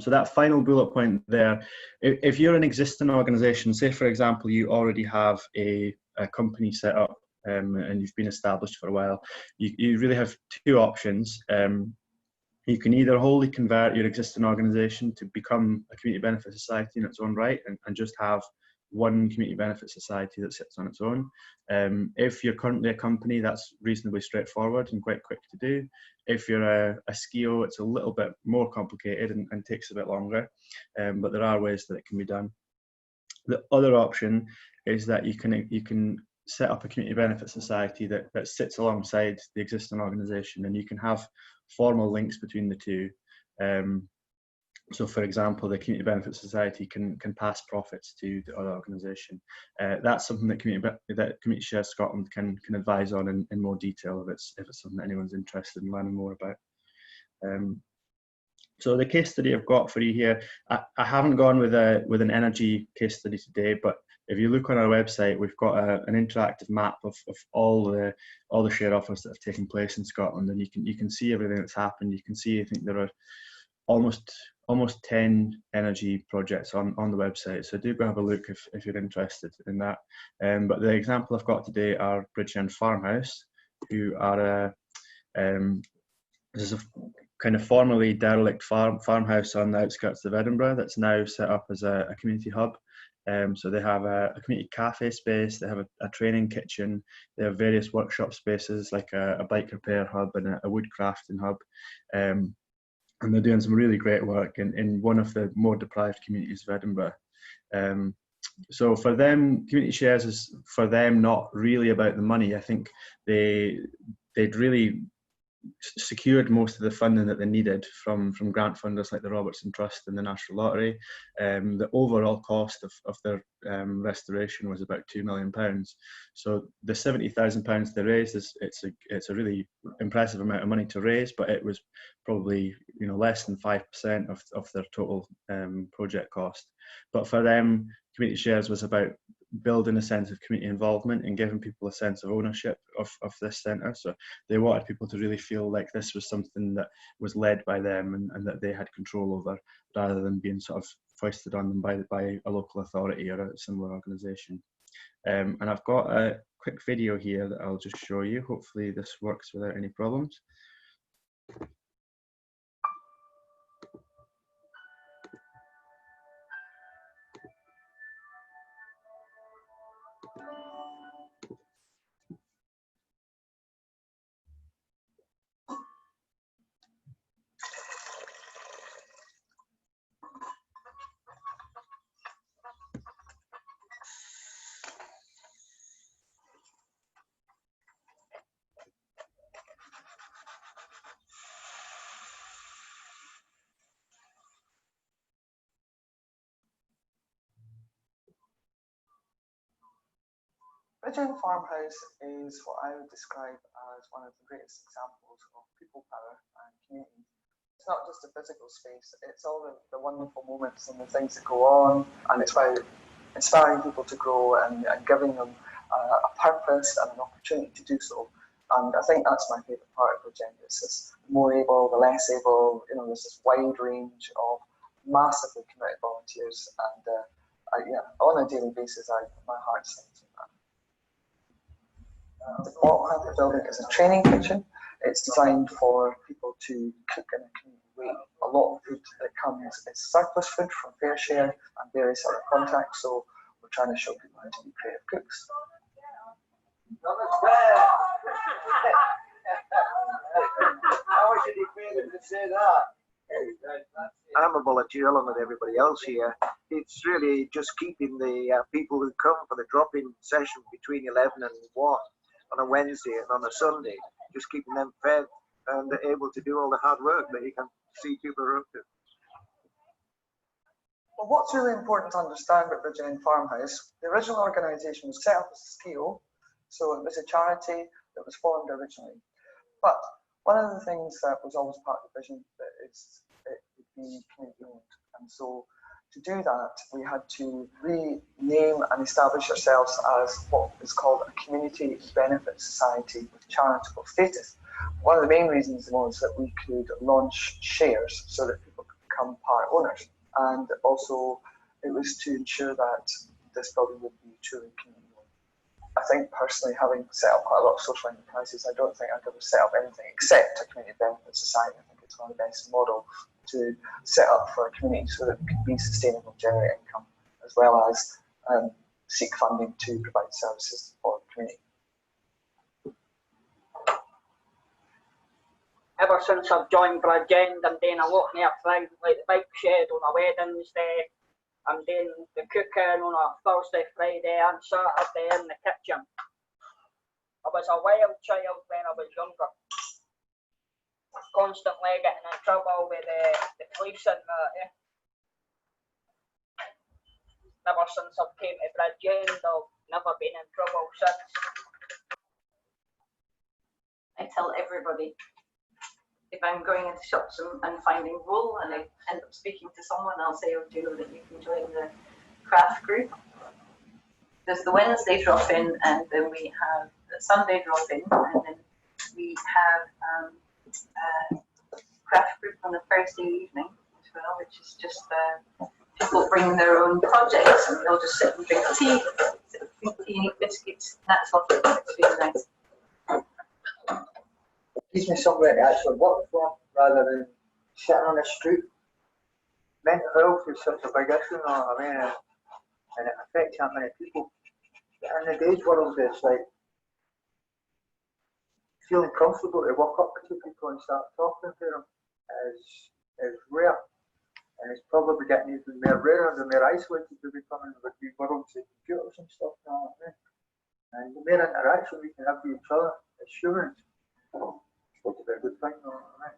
So that final bullet point there, if you're an existing organisation, say for example you already have a company set up, and you've been established for a while, you really have two options. You can either wholly convert your existing organisation to become a community benefit society in its own right and just have one community benefit society that sits on its own. If you're currently a company, that's reasonably straightforward and quite quick to do. If you're a SKIO, it's a little bit more complicated and takes a bit longer, but there are ways that it can be done. The other option is that you can set up a community benefit society that sits alongside the existing organisation, and you can have formal links between the two. So for example, the community benefit society can pass profits to the other organisation. That's something that Community Share Scotland can advise on in more detail if it's something that anyone's interested in learning more about. So the case study I've got for you here, I haven't gone with an energy case study today, but if you look on our website, we've got an interactive map of all the share offers that have taken place in Scotland, and you can see everything that's happened. You can see, I think there are almost 10 energy projects on the website, so do go have a look if you're interested in that. But the example I've got today are Bridgend Farmhouse, who are this is a kind of formerly derelict farmhouse on the outskirts of Edinburgh that's now set up as a community hub. So they have a community cafe space, they have a training kitchen, they have various workshop spaces like a bike repair hub and a wood crafting hub. And they're doing some really great work in one of the more deprived communities of Edinburgh. So for them, community shares is for them not really about the money. I think they'd really secured most of the funding that they needed from grant funders like the Robertson Trust and the National Lottery. The overall cost of their restoration was about £2 million. So the £70,000 they raised it's a really impressive amount of money to raise, but it was probably less than 5% of their total project cost. But for them, community shares was about building a sense of community involvement and giving people a sense of ownership of this centre. So they wanted people to really feel like this was something that was led by them and that they had control over, rather than being sort of foisted on them by a local authority or a similar organisation. And I've got a quick video here that I'll just show you. Hopefully this works without any problems. Bridgend Farmhouse is what I would describe as one of the greatest examples of people power and community. It's not just a physical space, it's all the wonderful moments and the things that go on, and it's about inspiring people to grow and giving them a purpose and an opportunity to do so. And I think that's my favourite part of Bridgend. It's this more able, the less able, there's this wide range of massively committed volunteers, and on a daily basis, my heart sings with that. The bottom half of the building is a training kitchen. It's designed for people to cook in a community way. A lot of food that comes is surplus food from fair share and various other contacts, so we're trying to show people how to be creative cooks. How should he feel to say that? I'm a volunteer along with everybody else here. It's really just keeping the people who come for the drop-in session between 11 and 1 on a Wednesday and on a Sunday, just keeping them fed and able to do all the hard work that you can see people are up to. Well, what's really important to understand about Bridgend Farmhouse, the original organisation was set up as a scale, so it was a charity that was formed originally. But one of the things that was always part of the vision that it would be community owned. And so to do that, we had to rename and establish ourselves as what is called a community benefit society with charitable status. One of the main reasons was that we could launch shares so that people could become part owners. And also it was to ensure that this building would be truly community owned. I think personally, having set up quite a lot of social enterprises, I don't think I'd ever set up anything except a community benefit society. I think it's one of the best models to set up for a community so that it can be sustainable, generate income, as well as seek funding to provide services for the community. Ever since I've joined Bridgend, I'm doing a lot more things like the bike shed on a Wednesday. I'm doing the cooking on a Thursday, Friday and Saturday in the kitchen. I was a wild child when I was younger. Constantly getting in trouble with the police and that. Never since I've came to Bridgend, I've never been in trouble since. I tell everybody, if I'm going into shops and finding wool and I end up speaking to someone, I'll say, oh, do you know that you can join the craft group? There's the Wednesday drop-in, and then we have the Sunday drop-in, and then we have craft group on a Thursday evening as well, which is just people bring their own projects and they'll just sit and drink tea, and eat biscuits. That's lovely. It's really nice. Gives me somewhere to actually work for rather than sitting on the street. Mental health is such a big issue, you know what I mean? And it affects that many people. In the day's world, it's like feeling comfortable to walk up to people and start talking to them is rare. And it's probably getting even more rarer the more isolated we're becoming with the worlds of computers and stuff, you know what I mean? And the more interaction we can have with each other as humans, it's going to be a good thing, you know what I mean?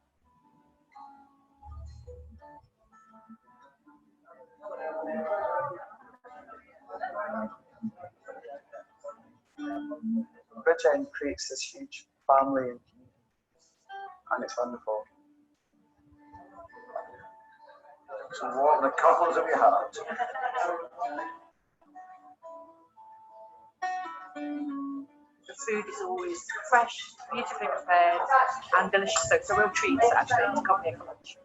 Bridgend creates this huge family and community, and it's wonderful. So what the couples have you had? The food is always fresh, beautifully prepared, and delicious. So it's a real treat actually to come here for lunch.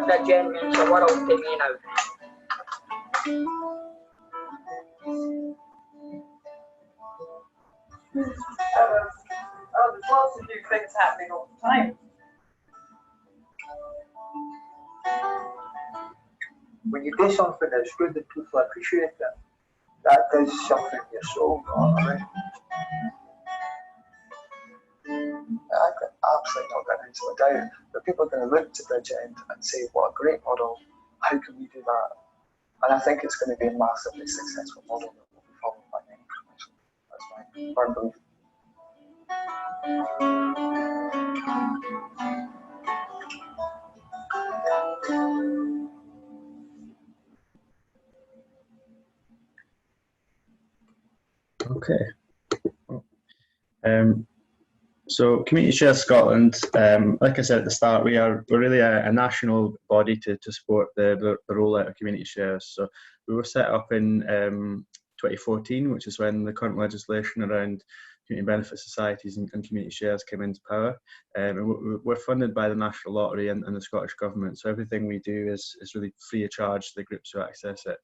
That Jen means the world to me now. There's lots of new things happening all the time. When you do something that's good and people appreciate it, that does something in your soul, you know what I mean? I could absolutely not get into a doubt, but people are going to look to Bridgend and say, what a great model, how can we do that? And I think it's going to be a massively successful model that will be followed by many companies. That's my firm belief. Okay. So Community Share Scotland, like I said at the start, we're really a national body to support the rollout of community shares. So we were set up in 2014, which is when the current legislation around community benefit societies and community shares came into power. And we're funded by the National Lottery and the Scottish Government, so everything we do is really free of charge to the groups who access it.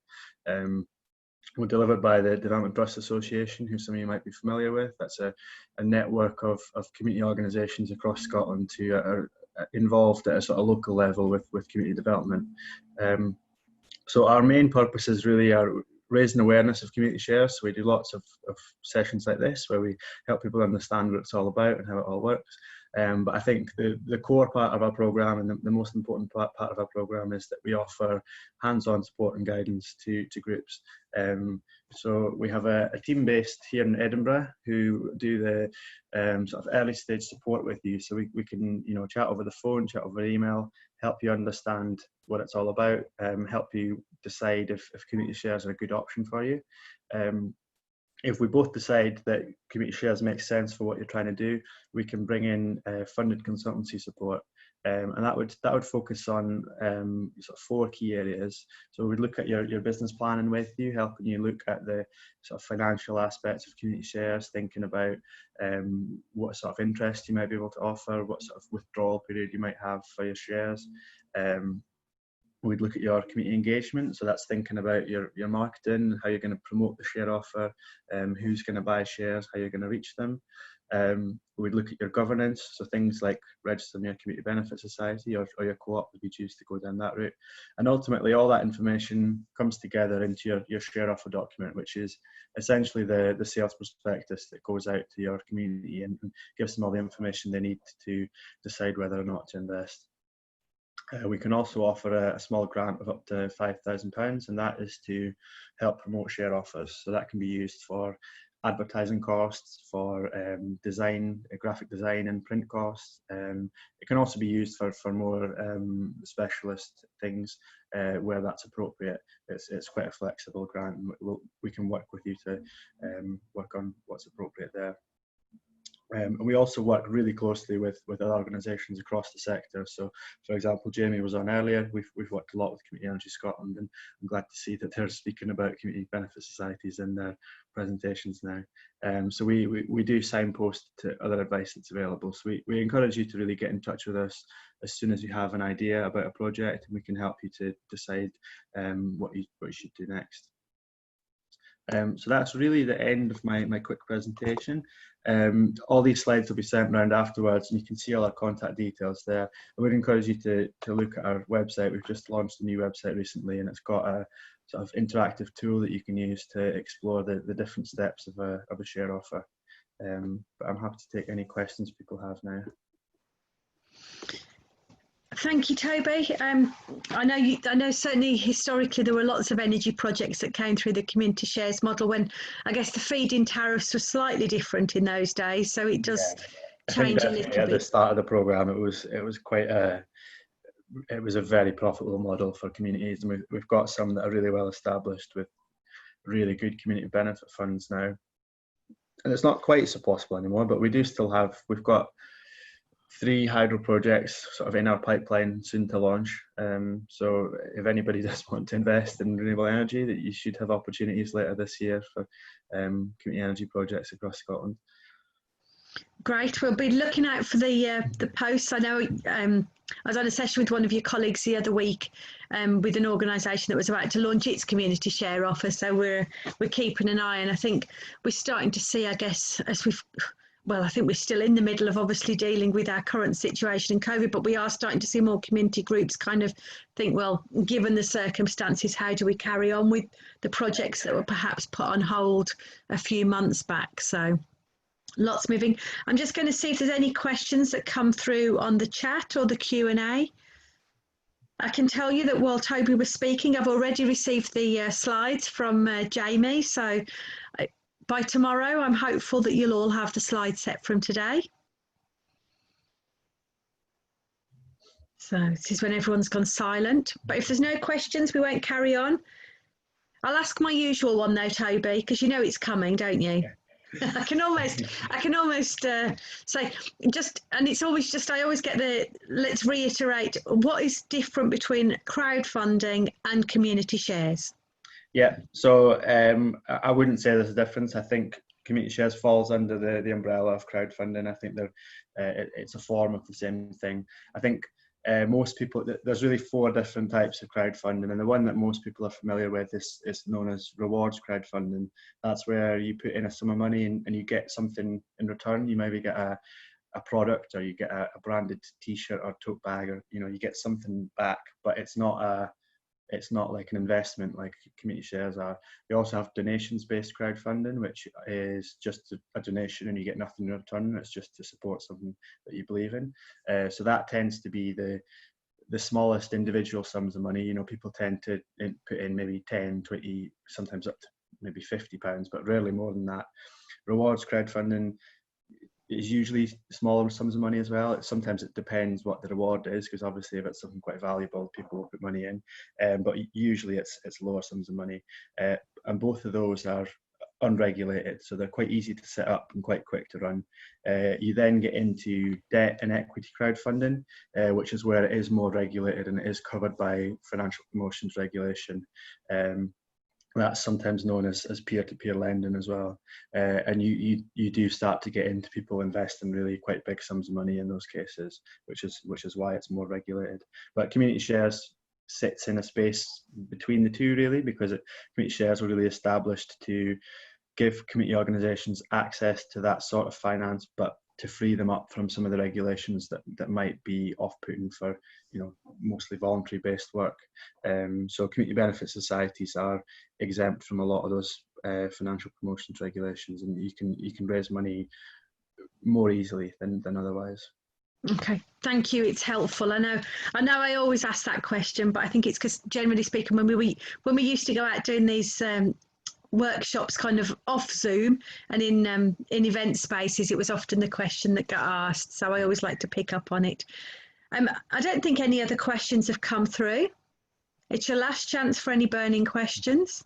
We're delivered by the Development Trust Association, who some of you might be familiar with. That's a network of community organisations across Scotland who are involved at a sort of local level with community development. So our main purposes really are raising awareness of community shares. So we do lots of sessions like this where we help people understand what it's all about and how it all works. But I think the core part of our programme and the most important part of our programme is that we offer hands-on support and guidance to groups. So we have a team based here in Edinburgh who do the sort of early stage support with you. So we can chat over the phone, chat over email, help you understand what it's all about, help you decide if community shares are a good option for you. If we both decide that community shares make sense for what you're trying to do, we can bring in funded consultancy support, and that would focus on sort of 4 key areas. So we'd look at your business planning with you, helping you look at the sort of financial aspects of community shares, thinking about what sort of interest you might be able to offer, what sort of withdrawal period you might have for your shares. We'd look at your community engagement, so that's thinking about your marketing, how you're going to promote the share offer, who's going to buy shares, how you're going to reach them. We'd look at your governance, so things like registering your community benefit society or your co-op if you choose to go down that route. And ultimately all that information comes together into your share offer document, which is essentially the sales prospectus that goes out to your community and gives them all the information they need to decide whether or not to invest. We can also offer a small grant of up to £5,000, and that is to help promote share offers. So that can be used for advertising costs, for design, graphic design and print costs. It can also be used for more specialist things where that's appropriate. It's quite a flexible grant, and we can work with you to work on what's appropriate there. And we also work really closely with other organisations across the sector. So, for example, Jamie was on earlier. We've worked a lot with Community Energy Scotland, and I'm glad to see that they're speaking about community benefit societies in their presentations now. So we do signpost to other advice that's available. So we encourage you to really get in touch with us as soon as you have an idea about a project, and we can help you to decide what you should do next. So that's really the end of my quick presentation. All these slides will be sent around afterwards, and you can see all our contact details there. I would encourage you to look at our website. We've just launched a new website recently, and it's got a sort of interactive tool that you can use to explore the different steps of a share offer. But I'm happy to take any questions people have now. Thank you, Toby. I know certainly historically there were lots of energy projects that came through the community shares model when I guess the feed-in tariffs were slightly different in those days, so it does change a little bit. At the start of the programme, it was quite it was a very profitable model for communities, and we've got some that are really well established with really good community benefit funds now. And it's not quite so possible anymore, but we do still have, we've got 3 hydro projects sort of in our pipeline soon to launch. So if anybody does want to invest in renewable energy, that you should have opportunities later this year for community energy projects across Scotland. Great. We'll be looking out for the posts. I know I was on a session with one of your colleagues the other week with an organisation that was about to launch its community share offer. So we're keeping an eye, and I think we're starting to see, I guess, as I think we're still in the middle of obviously dealing with our current situation in COVID, but we are starting to see more community groups kind of think, well, given the circumstances, how do we carry on with the projects that were perhaps put on hold a few months back? So lots moving. I'm just going to see if there's any questions that come through on the chat or the Q&A. I can tell you that while Toby was speaking, I've already received the slides from Jamie. So by tomorrow, I'm hopeful that you'll all have the slides set from today. So this is when everyone's gone silent. But if there's no questions, we won't carry on. I'll ask my usual one though, Toby, because you know it's coming, don't you? I can almost say just, and it's always just, I always get let's reiterate, what is different between crowdfunding and community shares? Yeah, so I wouldn't say there's a difference. I think community shares falls under the umbrella of crowdfunding. I think it's a form of the same thing. I think most people, there's really 4 different types of crowdfunding, and the one that most people are familiar with is known as rewards crowdfunding. That's where you put in a sum of money and you get something in return. You maybe get a product, or you get a branded t-shirt or tote bag, or you get something back, but it's not like an investment like community shares are. We also have donations-based crowdfunding, which is just a donation and you get nothing in return. It's just to support something that you believe in. So that tends to be the smallest individual sums of money. People tend to put in maybe 10, 20, sometimes up to maybe £50, but rarely more than that. Rewards crowdfunding is usually smaller sums of money as well. Sometimes it depends what the reward is, because obviously if it's something quite valuable, people will put money in. But usually it's lower sums of money. And both of those are unregulated, so they're quite easy to set up and quite quick to run. You then get into debt and equity crowdfunding, which is where it is more regulated and it is covered by financial promotions regulation. That's sometimes known as peer-to-peer lending as well. And you do start to get into people investing really quite big sums of money in those cases, which is why it's more regulated. But community shares sits in a space between the two, really, because community shares were really established to give community organisations access to that sort of finance, but to free them up from some of the regulations that might be off-putting for mostly voluntary based work. So community benefit societies are exempt from a lot of those financial promotions regulations, and you can raise money more easily than otherwise. Okay, thank you. It's helpful. I know I always ask that question, but I think it's because generally speaking, when we used to go out doing these workshops kind of off Zoom and in event spaces, it was often the question that got asked. So I always like to pick up on it. I don't think any other questions have come through. It's your last chance for any burning questions.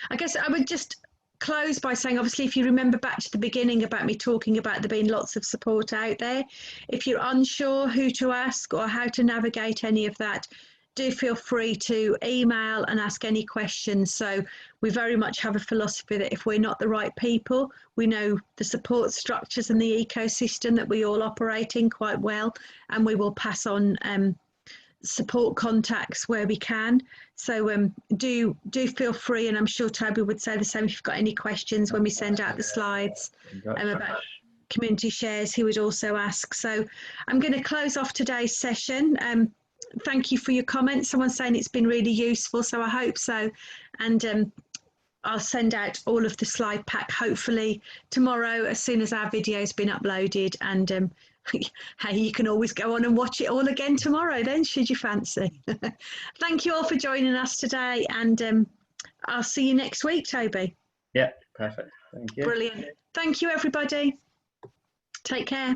I guess I would just close by saying, obviously, if you remember back to the beginning about me talking about there being lots of support out there, if you're unsure who to ask or how to navigate any of that, do feel free to email and ask any questions. So we very much have a philosophy that if we're not the right people, we know the support structures and the ecosystem that we all operate in quite well, and we will pass on support contacts where we can. So do feel free, and I'm sure Toby would say the same if you've got any questions when we send out the slides about community shares, he would also ask. So I'm going to close off today's session. Thank you for your comments. Someone's saying it's been really useful, so I hope so. And I'll send out all of the slide pack hopefully tomorrow as soon as our video's been uploaded. And hey, you can always go on and watch it all again tomorrow then, should you fancy. Thank you all for joining us today, and I'll see you next week, Toby. Yeah, perfect. Thank you. Brilliant. Thank you, everybody. Take care.